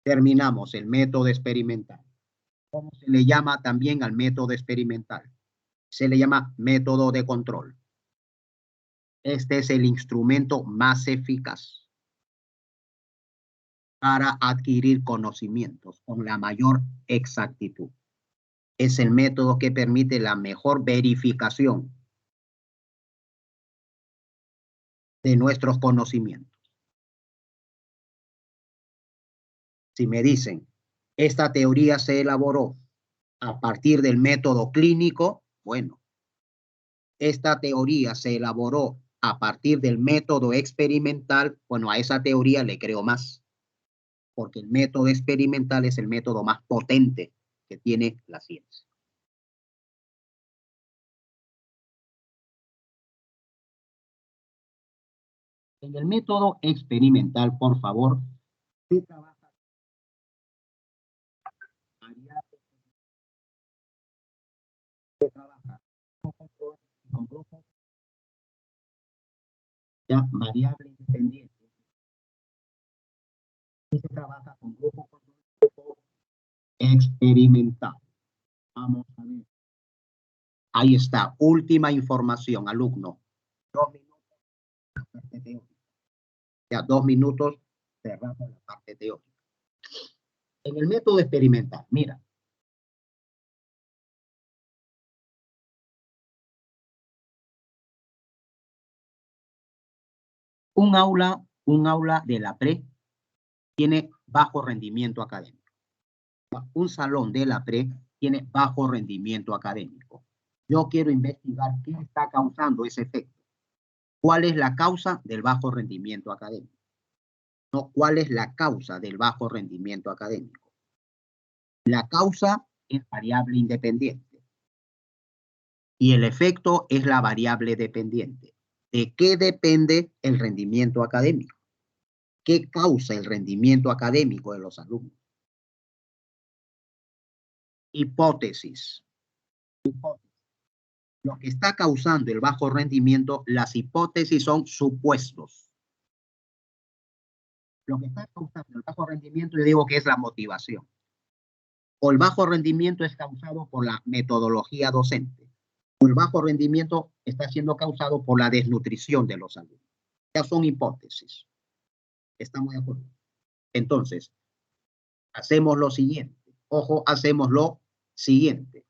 Terminamos el método experimental. ¿Cómo se le llama también al método experimental? Se le llama método de control. Este es el instrumento más eficaz para adquirir conocimientos con la mayor exactitud. Es el método que permite la mejor verificación de nuestros conocimientos. Si me dicen, esta teoría se elaboró a partir del método clínico, bueno, esta teoría se elaboró a partir del método experimental, bueno, a esa teoría le creo más, porque el método experimental es el método más potente que tiene la ciencia. En el método experimental, por favor, se trabaja con grupos, ya, variable independiente. Y se trabaja con grupos experimental. Vamos a ver. Ahí está, última información, alumno. 2 minutos, la parte teórica. Ya 2 minutos, cerramos la parte teórica. En el método experimental, mira. Un aula de la pre tiene bajo rendimiento académico. Un salón de la pre tiene bajo rendimiento académico. Yo quiero investigar qué está causando ese efecto. ¿Cuál es la causa del bajo rendimiento académico? No, ¿cuál es la causa del bajo rendimiento académico? La causa es variable independiente y el efecto es la variable dependiente. ¿De qué depende el rendimiento académico? ¿Qué causa el rendimiento académico de los alumnos? Hipótesis. Lo que está causando el bajo rendimiento, las hipótesis son supuestos. Lo que está causando el bajo rendimiento, yo digo que es la motivación. O el bajo rendimiento es causado por la metodología docente. O el bajo rendimiento está siendo causado por la desnutrición de los alumnos. Ya son hipótesis. ¿Estamos de acuerdo? Entonces, hacemos lo siguiente. Ojo, hacemos lo siguiente.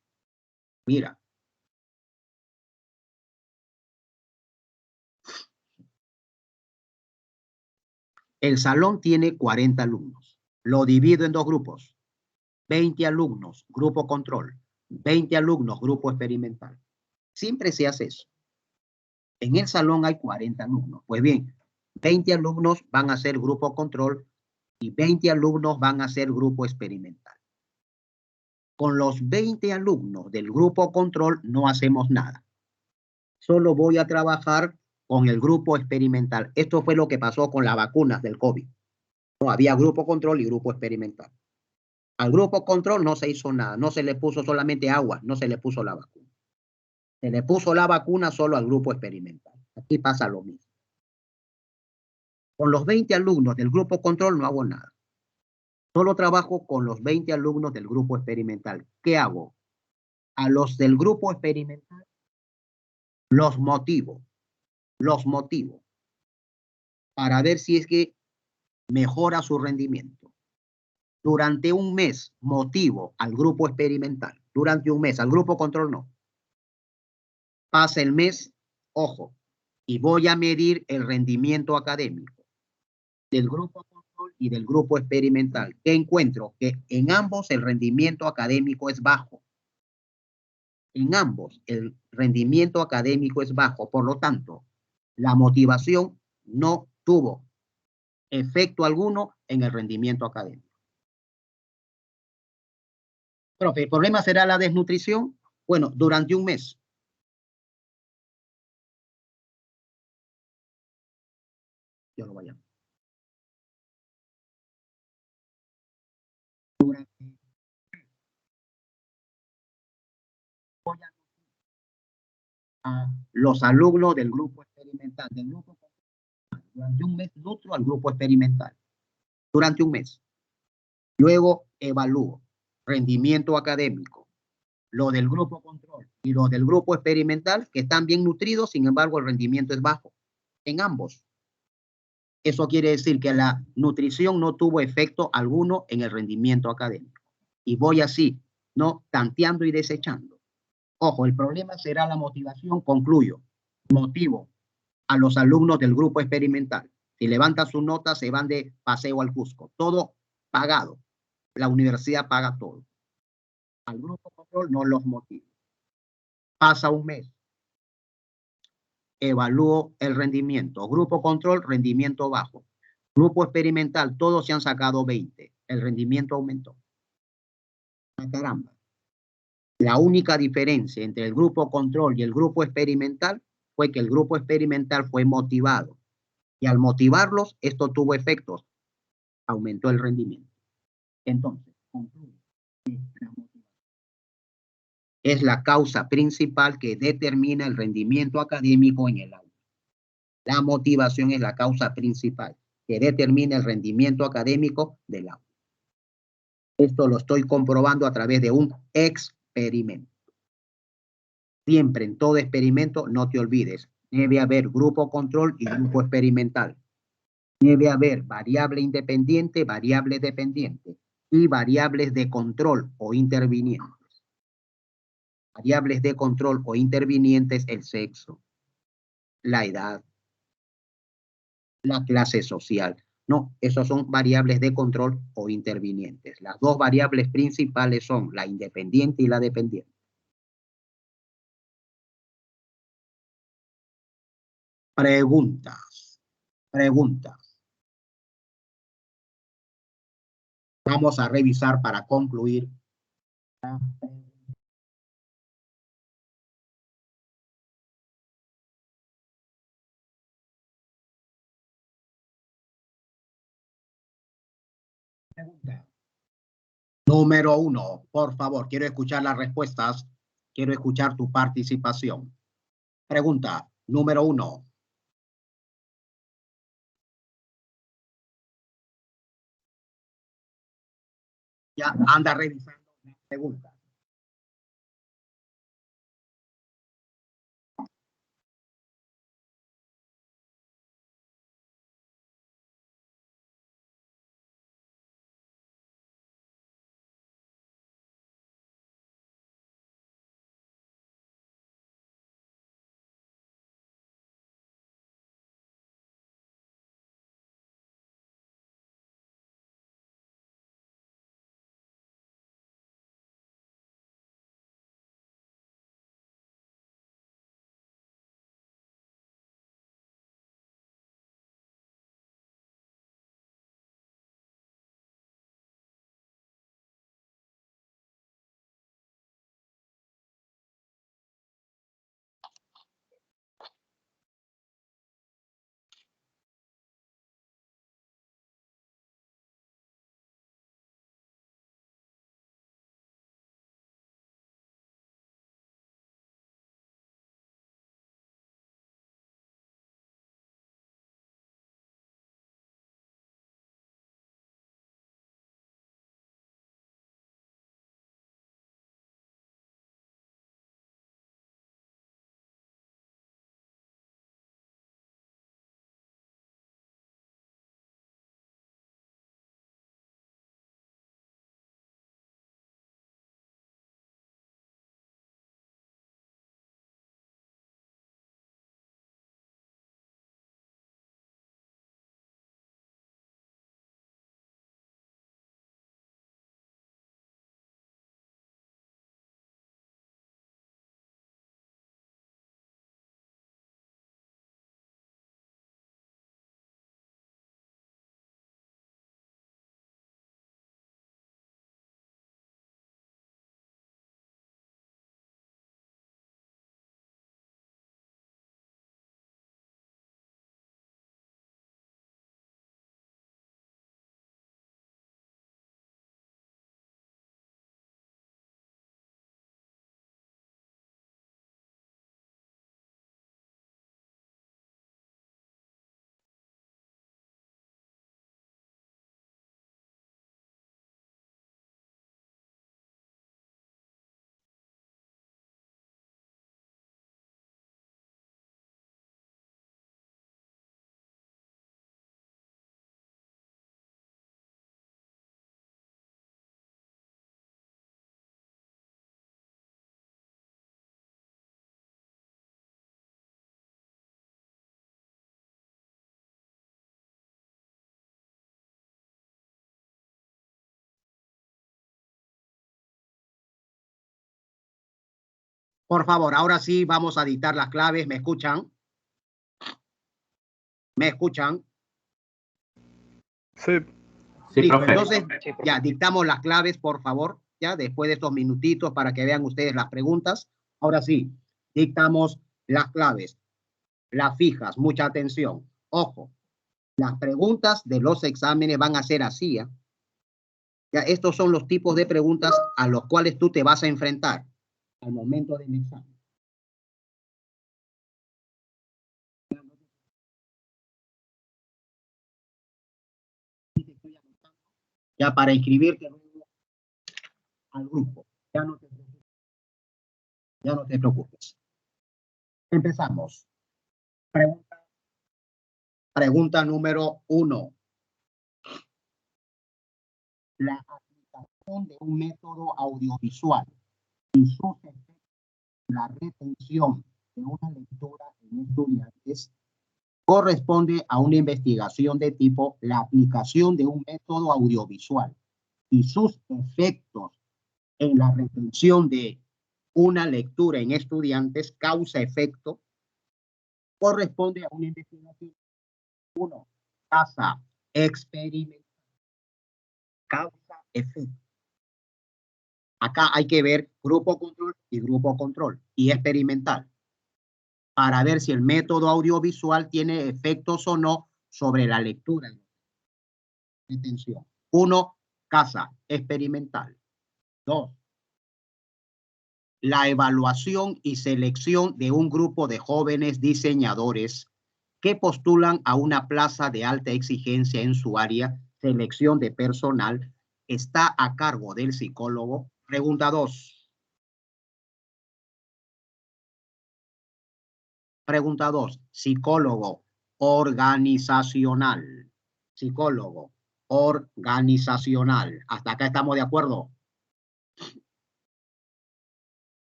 Mira, El salón tiene 40 alumnos. Lo divido en dos grupos. 20 alumnos, grupo control. 20 alumnos, grupo experimental. Siempre se hace eso. En el salón hay 40 alumnos. Pues bien, 20 alumnos van a ser grupo control y 20 alumnos van a ser grupo experimental. Con los 20 alumnos del grupo control no hacemos nada. Solo voy a trabajar con el grupo experimental. Esto fue lo que pasó con las vacunas del COVID. No había grupo control y grupo experimental. Al grupo control no se hizo nada, no se le puso solamente agua, no se le puso la vacuna. Se le puso la vacuna solo al grupo experimental. Aquí pasa lo mismo. Con los 20 alumnos del grupo control no hago nada. Solo trabajo con los 20 alumnos del grupo experimental. ¿Qué hago? A los del grupo experimental los motivo para ver si es que mejora su rendimiento. Durante un mes motivo al grupo experimental. Durante un mes, al grupo control no. Pasa el mes, ojo, y voy a medir el rendimiento académico del grupo control y del grupo experimental. ¿Qué encuentro? Que en ambos el rendimiento académico es bajo. En ambos el rendimiento académico es bajo. Por lo tanto, la motivación no tuvo efecto alguno en el rendimiento académico. Profe, ¿el problema será la desnutrición? Bueno, durante un mes. Yo lo voy a... A los alumnos del grupo experimental, durante un mes nutro al grupo experimental, durante un mes. Luego evalúo rendimiento académico, lo del grupo control y lo del grupo experimental, que están bien nutridos, sin embargo el rendimiento es bajo en ambos. Eso quiere decir que la nutrición no tuvo efecto alguno en el rendimiento académico. Y voy así, no tanteando y desechando. Ojo, el problema será la motivación, concluyo. Motivo a los alumnos del grupo experimental. Si levantan su nota, se van de paseo al Cusco. Todo pagado. La universidad paga todo. Al grupo control no los motiva. Pasa un mes. Evalúo el rendimiento. Grupo control, rendimiento bajo. Grupo experimental, todos se han sacado 20. El rendimiento aumentó. ¡Ah, caramba! La única diferencia entre el grupo control y el grupo experimental fue que el grupo experimental fue motivado. Y al motivarlos, esto tuvo efectos. Aumentó el rendimiento. Entonces, concluyo. Es la causa principal que determina el rendimiento académico en el aula. La motivación es la causa principal que determina el rendimiento académico del aula. Esto lo estoy comprobando a través de un experimento. Siempre en todo experimento, no te olvides, debe haber grupo control y grupo experimental. Debe haber variable independiente, variable dependiente y variables de control o intervinientes. Variables de control o intervinientes, el sexo, la edad, la clase social. No, esos son variables de control o intervinientes. Las dos variables principales son la independiente y la dependiente. Preguntas. Vamos a revisar para concluir. Pregunta. Número 1, por favor, quiero escuchar las respuestas. Quiero escuchar tu participación. Pregunta número 1. Ya anda revisando la pregunta. Por favor, ahora sí vamos a dictar las claves. ¿Me escuchan? ¿Me escuchan? Sí. Sí, Listo, profe. entonces Sí, profe. ya dictamos las claves, por favor, ya después de estos minutitos para que vean ustedes las preguntas. Ahora sí, dictamos las claves, las fijas, mucha atención. Ojo, las preguntas de los exámenes van a ser así, ¿eh? Ya, estos son los tipos de preguntas a los cuales tú te vas a enfrentar al momento del examen. Ya para inscribirte al grupo. Ya no te preocupes. Ya no te preocupes. Empezamos. Pregunta número 1. La aplicación de un método audiovisual y sus efectos en la retención de una lectura en estudiantes corresponde a una investigación de tipo la aplicación de un método audiovisual y sus efectos en la retención de una lectura en estudiantes, causa-efecto, corresponde a una investigación. 1. Tasa experimental. Causa-efecto. Acá hay que ver grupo control y experimental para ver si el método audiovisual tiene efectos o no sobre la lectura. Atención. 1. Casa experimental. 2. La evaluación y selección de un grupo de jóvenes diseñadores que postulan a una plaza de alta exigencia en su área, selección de personal, está a cargo del psicólogo. Pregunta 2. Pregunta 2. Psicólogo organizacional. Psicólogo organizacional. ¿Hasta acá estamos de acuerdo?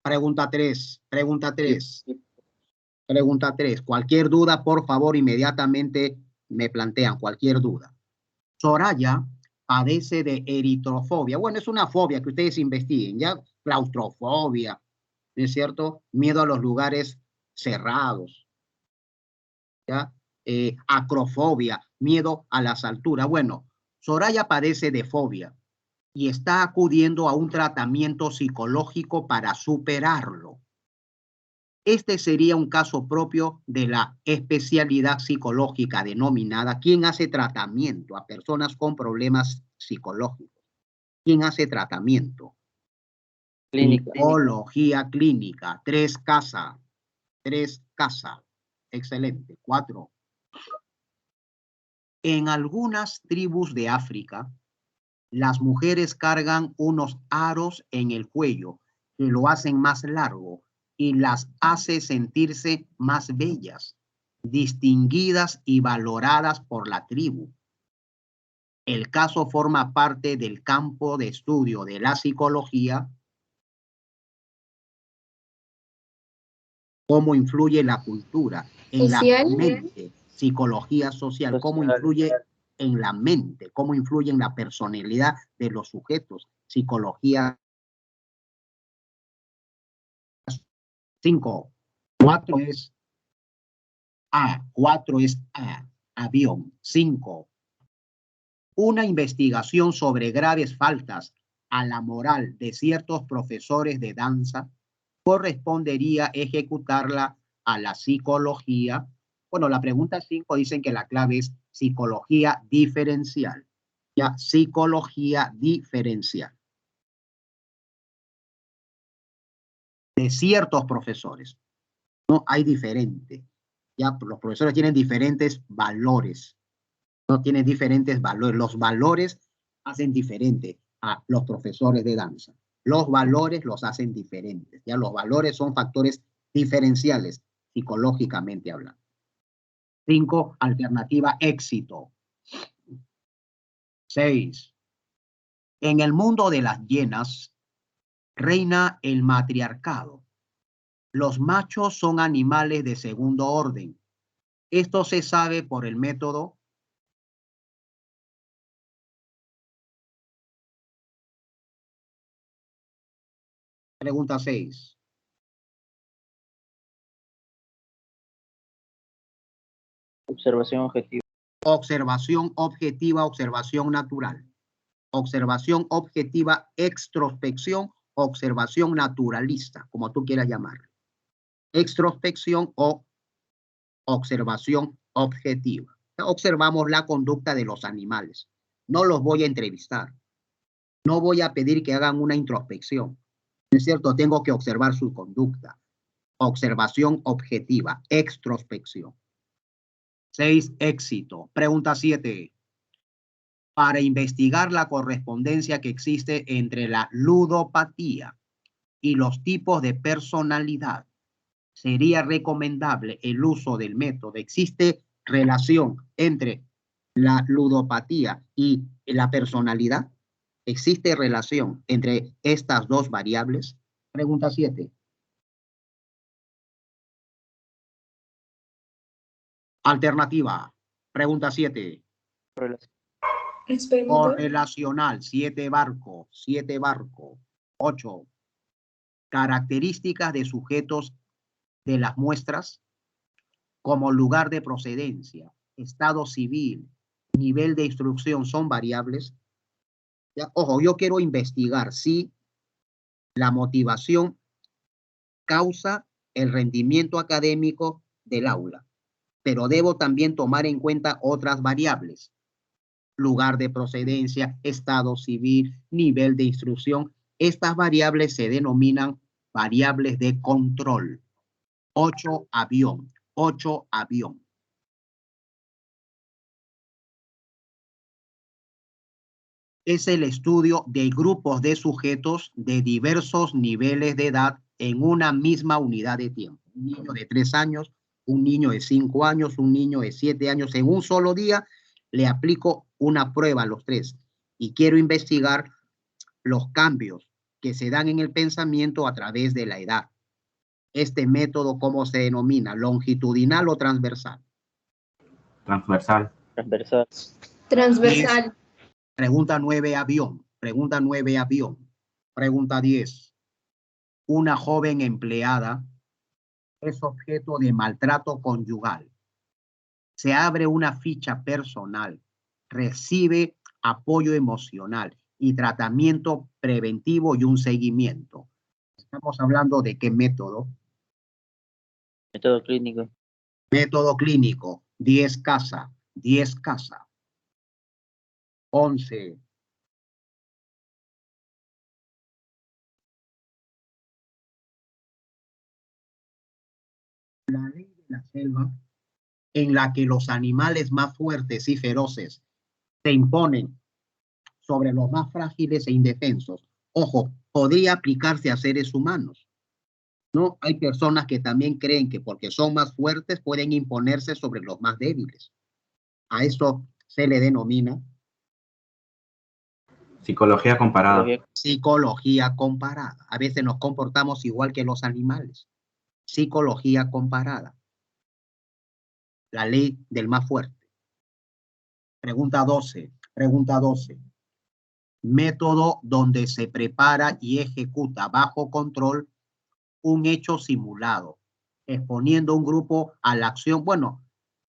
Pregunta 3. Pregunta 3. Pregunta 3. Cualquier duda, por favor, inmediatamente me plantean cualquier duda. Soraya padece de eritrofobia. Bueno, es una fobia que ustedes investiguen, ¿ya? Claustrofobia, ¿no es cierto? Miedo a los lugares cerrados, ¿ya? Acrofobia, miedo a las alturas. Bueno, Soraya padece de fobia y está acudiendo a un tratamiento psicológico para superarlo. Este sería un caso propio de la especialidad psicológica denominada ¿quién hace tratamiento a personas con problemas psicológicos? ¿Quién hace tratamiento? Clínica. Psicología clínica. 3 casa. 3 casa. Excelente. 4. En algunas tribus de África, las mujeres cargan unos aros en el cuello que lo hacen más largo y las hace sentirse más bellas, distinguidas y valoradas por la tribu. El caso forma parte del campo de estudio de la psicología. ¿Cómo influye la cultura en la Social. mente? Psicología social, ¿cómo influye en la mente? ¿Cómo influye en la personalidad de los sujetos? Psicología. 5. 4 es A. 4 es A. Avión. 5. Una investigación sobre graves faltas a la moral de ciertos profesores de danza correspondería ejecutarla a la psicología. Bueno, la pregunta 5 dicen que la clave es psicología diferencial. Ya, psicología diferencial. De ciertos profesores. No hay diferente. Ya, los profesores tienen diferentes valores. No tienen diferentes valores. Los valores hacen diferente a los profesores de danza. Los valores los hacen diferentes. Ya, los valores son factores diferenciales, psicológicamente hablando. 5, alternativa éxito. 6. En el mundo de las hienas reina el matriarcado. Los machos son animales de segundo orden. Esto se sabe por el método. Pregunta 6. Observación objetiva. Observación objetiva, observación natural. Observación objetiva, extrospección, observación naturalista, como tú quieras llamarlo. Extrospección o observación objetiva. Observamos la conducta de los animales. No los voy a entrevistar. No voy a pedir que hagan una introspección. ¿Es cierto? Tengo que observar su conducta. Observación objetiva, extrospección. 6. Éxito. Pregunta 7. Para investigar la correspondencia que existe entre la ludopatía y los tipos de personalidad, sería recomendable el uso del método. ¿Existe relación entre la ludopatía y la personalidad? ¿Existe relación entre estas dos variables? Pregunta 7. Alternativa. Pregunta 7. Correlacional. 7 barco. 7 barco. 8. Características de sujetos de las muestras como lugar de procedencia, estado civil, nivel de instrucción son variables. Ya, ojo, yo quiero investigar si la motivación causa el rendimiento académico del aula, pero debo también tomar en cuenta otras variables. Lugar de procedencia, estado civil, nivel de instrucción. Estas variables se denominan variables de control. 8, avión. 8, avión. Es el estudio de grupos de sujetos de diversos niveles de edad en una misma unidad de tiempo. Un niño de 3 años, un niño de 5 años, un niño de 7 años. En un solo día le aplico una prueba a los 3 y quiero investigar los cambios que se dan en el pensamiento a través de la edad. Este método, ¿cómo se denomina? ¿Longitudinal o transversal? Transversal. Transversal. Transversal. Pregunta 9, avión. Pregunta 9, avión. Pregunta 10. Una joven empleada es objeto de maltrato conyugal. Se abre una ficha personal. Recibe apoyo emocional y tratamiento preventivo y un seguimiento. Estamos hablando de qué método. Método clínico. Método clínico. 10 casa. 10 casa. 11. La ley de la selva, en la que los animales más fuertes y feroces se imponen sobre los más frágiles e indefensos. Ojo, podría aplicarse a seres humanos. ¿No? Hay personas que también creen que porque son más fuertes pueden imponerse sobre los más débiles. A eso se le denomina Psicología comparada. psicología comparada. A veces nos comportamos igual que los animales. Psicología comparada. La ley del más fuerte. Pregunta 12. Pregunta 12. Método donde se prepara y ejecuta bajo control un hecho simulado, exponiendo un grupo a la acción. Bueno,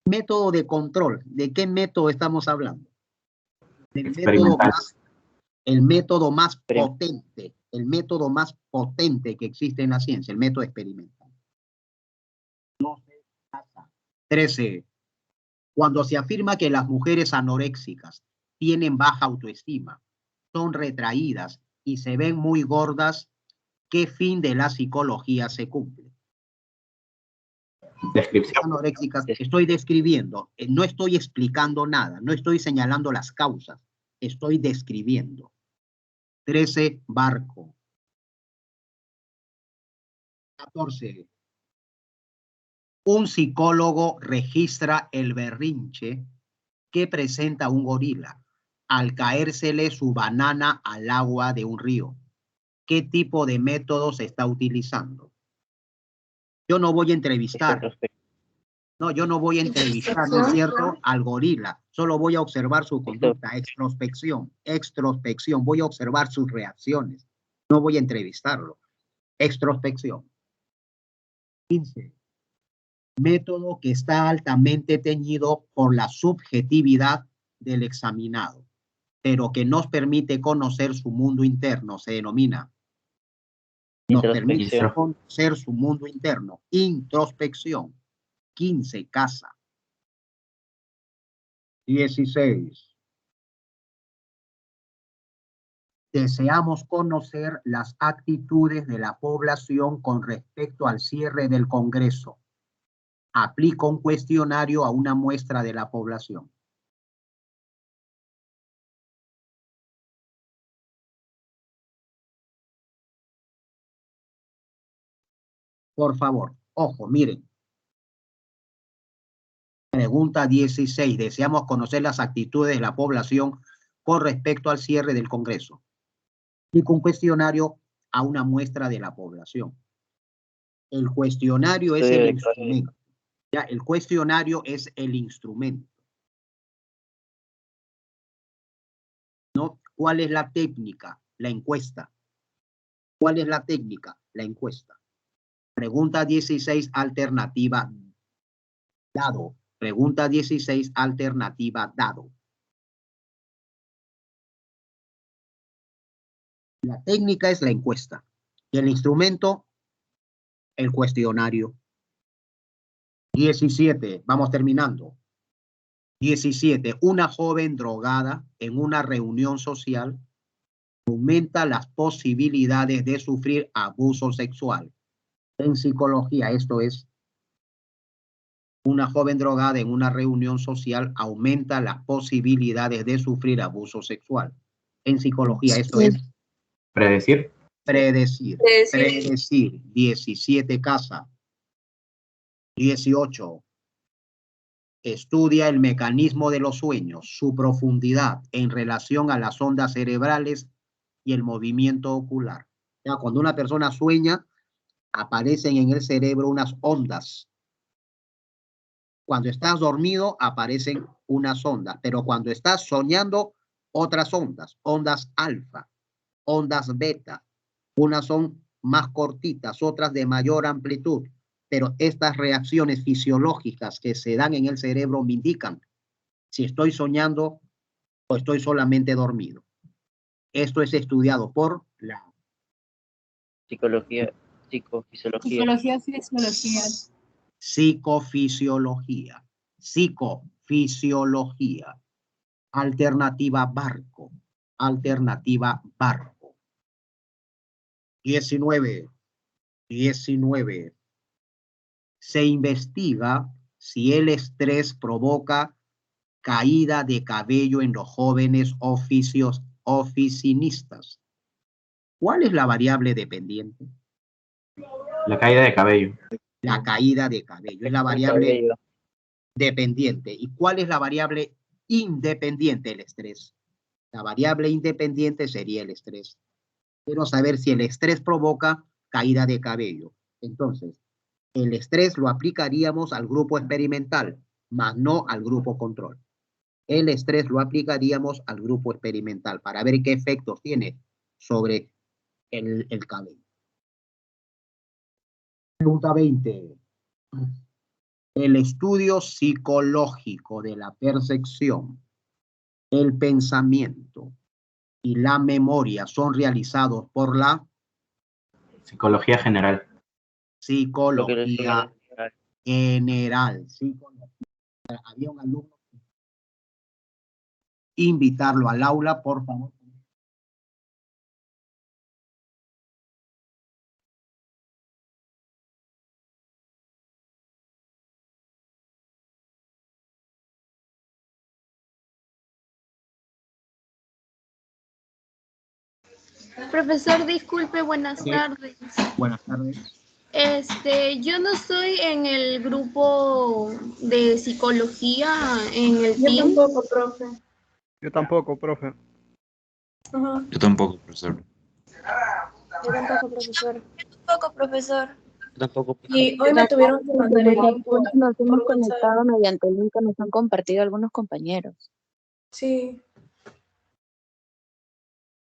método de control. ¿De qué método estamos hablando? Del método más potente, el método más potente que existe en la ciencia, el método experimental. 13. Cuando se afirma que las mujeres anoréxicas tienen baja autoestima, son retraídas y se ven muy gordas, ¿qué fin de la psicología se cumple? Descripción. Anoréxicas, estoy describiendo, no estoy explicando nada, no estoy señalando las causas, estoy describiendo. 13, barco. 14. Un psicólogo registra el berrinche que presenta un gorila al caérsele su banana al agua de un río. ¿Qué tipo de método se está utilizando? Yo no voy a entrevistar. No, yo no voy a entrevistar, ¿no es cierto?, al gorila. Solo voy a observar su conducta, extrospección, extrospección. Voy a observar sus reacciones. No voy a entrevistarlo. Extrospección. 15. método que está altamente teñido por la subjetividad del examinado, pero que nos permite conocer su mundo interno, se denomina. Nos permite Introspección. conocer su mundo interno. Introspección. 15, casa. 16. Deseamos conocer las actitudes de la población con respecto al cierre del Congreso. Aplica un cuestionario a una muestra de la población. Por favor, ojo, miren. Pregunta 16. Deseamos conocer las actitudes de la población con respecto al cierre del Congreso. Aplica un cuestionario a una muestra de la población. El cuestionario es el instrumento. Ya, el cuestionario es el instrumento. ¿No? ¿Cuál es la técnica? La encuesta. ¿Cuál es la técnica? La encuesta. Pregunta 16, alternativa dado. Pregunta 16, alternativa dado. La técnica es la encuesta. Y el instrumento, el cuestionario. 17, vamos terminando. 17, una joven drogada en una reunión social aumenta las posibilidades de sufrir abuso sexual. En psicología, esto es, una joven drogada en una reunión social aumenta las posibilidades de sufrir abuso sexual. En psicología, esto es Predecir. predecir. Predecir. 17, casa. 18. Estudia el mecanismo de los sueños, su profundidad en relación a las ondas cerebrales y el movimiento ocular. Ya, cuando una persona sueña, aparecen en el cerebro unas ondas. Cuando estás dormido, aparecen unas ondas, pero cuando estás soñando, otras ondas, ondas alfa, ondas beta. Unas son más cortitas, otras de mayor amplitud, pero estas reacciones fisiológicas que se dan en el cerebro me indican si estoy soñando o estoy solamente dormido. Esto es estudiado por la Psicología, psicofisiología. Psicología, fisiología. psicofisiología. Psicofisiología. Alternativa barco. Alternativa barco. 19. 19. Se investiga si el estrés provoca caída de cabello en los jóvenes oficinistas. ¿Cuál es la variable dependiente? La caída de cabello. La caída de cabello es la variable dependiente. ¿Y cuál es la variable independiente? El estrés. La variable independiente sería el estrés. Quiero saber si el estrés provoca caída de cabello. Entonces, el estrés lo aplicaríamos al grupo experimental, más no al grupo control. El estrés lo aplicaríamos al grupo experimental para ver qué efectos tiene sobre el cabello. Pregunta 20. El estudio psicológico de la percepción, el pensamiento y la memoria son realizados por la Psicología general. psicología general. Había un alumno. Invitarlo al aula, por favor. Profesor, disculpe, buenas Sí. tardes. Buenas tardes. Yo no estoy en el grupo de psicología en el team. Yo tampoco, profe. Yo tampoco, profe. Ajá. Yo tampoco, profesor. Yo tampoco, profesor. Tampoco, profesor. Tampoco. Y hoy me tuvieron que mandar el link por Nos hemos WhatsApp. conectado mediante el link que nos han compartido algunos compañeros. Sí.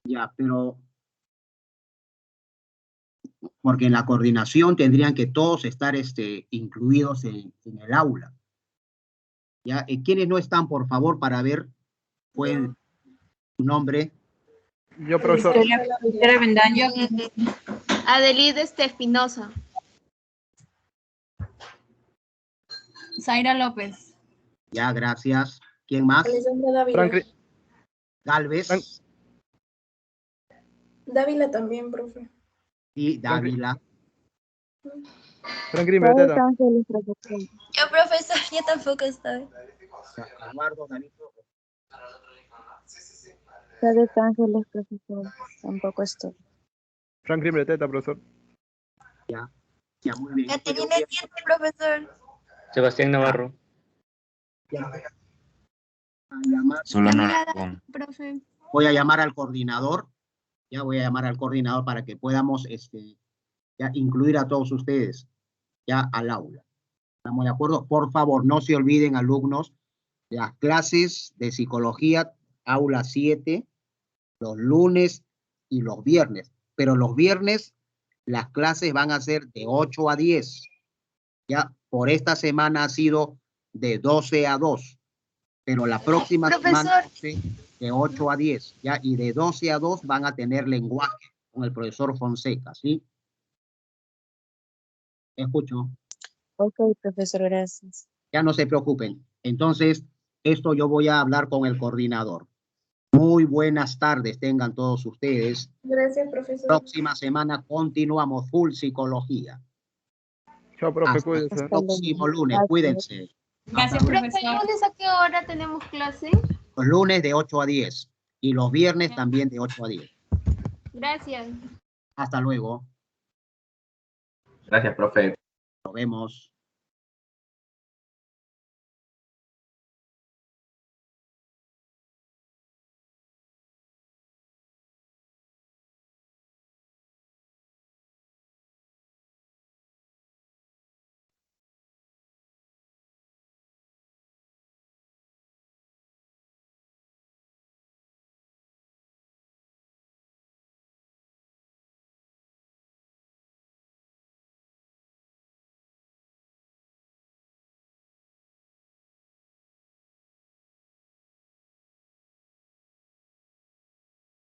Ya, pero porque en la coordinación tendrían que todos estar incluidos en el aula. ¿Ya? ¿Quiénes no están, por favor, para ver pueden, su nombre? Yo, profesor. Victoria Bendaño. Adelide Espinosa. Zaira López. Ya, gracias. ¿Quién más? Alessandra Dávila. Franklin, Galvez Dávila también, profe. y Dávila. Franklin Beteta. Yo, profesor, yo tampoco estoy. Eduardo Danilo. César Ángeles, profesor. Tampoco estoy. Franklin Beteta, profesor. Ya, muy bien. Caterina Siete, profesor. Sebastián Navarro. A llamar- Solo no Camila, con. profe. voy a llamar al coordinador. Ya voy a llamar al coordinador para que podamos ya incluir a todos ustedes ya al aula. ¿Estamos de acuerdo? Por favor, no se olviden, alumnos, las clases de psicología, aula 7, los lunes y los viernes. Pero los viernes las clases van a ser de 8 a 10. Ya por esta semana ha sido de 12 a 2. Pero la próxima semana de 8 a 10. Ya, y de 12 a 2 van a tener lenguaje con el profesor Fonseca, ¿sí? Escucho. Ok, profesor, gracias. Ya no se preocupen. Entonces, esto yo voy a hablar con el coordinador. Muy buenas tardes tengan todos ustedes. Gracias, profesor. Próxima semana continuamos full psicología. Chao, profe, Hasta cuídese. el próximo lunes. Cuídense. Gracias, Profe, profesor. ¿lunes a qué hora tenemos clase? Los lunes de 8 a 10 y los viernes también de 8 a 10. Gracias. Hasta luego. Gracias, profe. Nos vemos.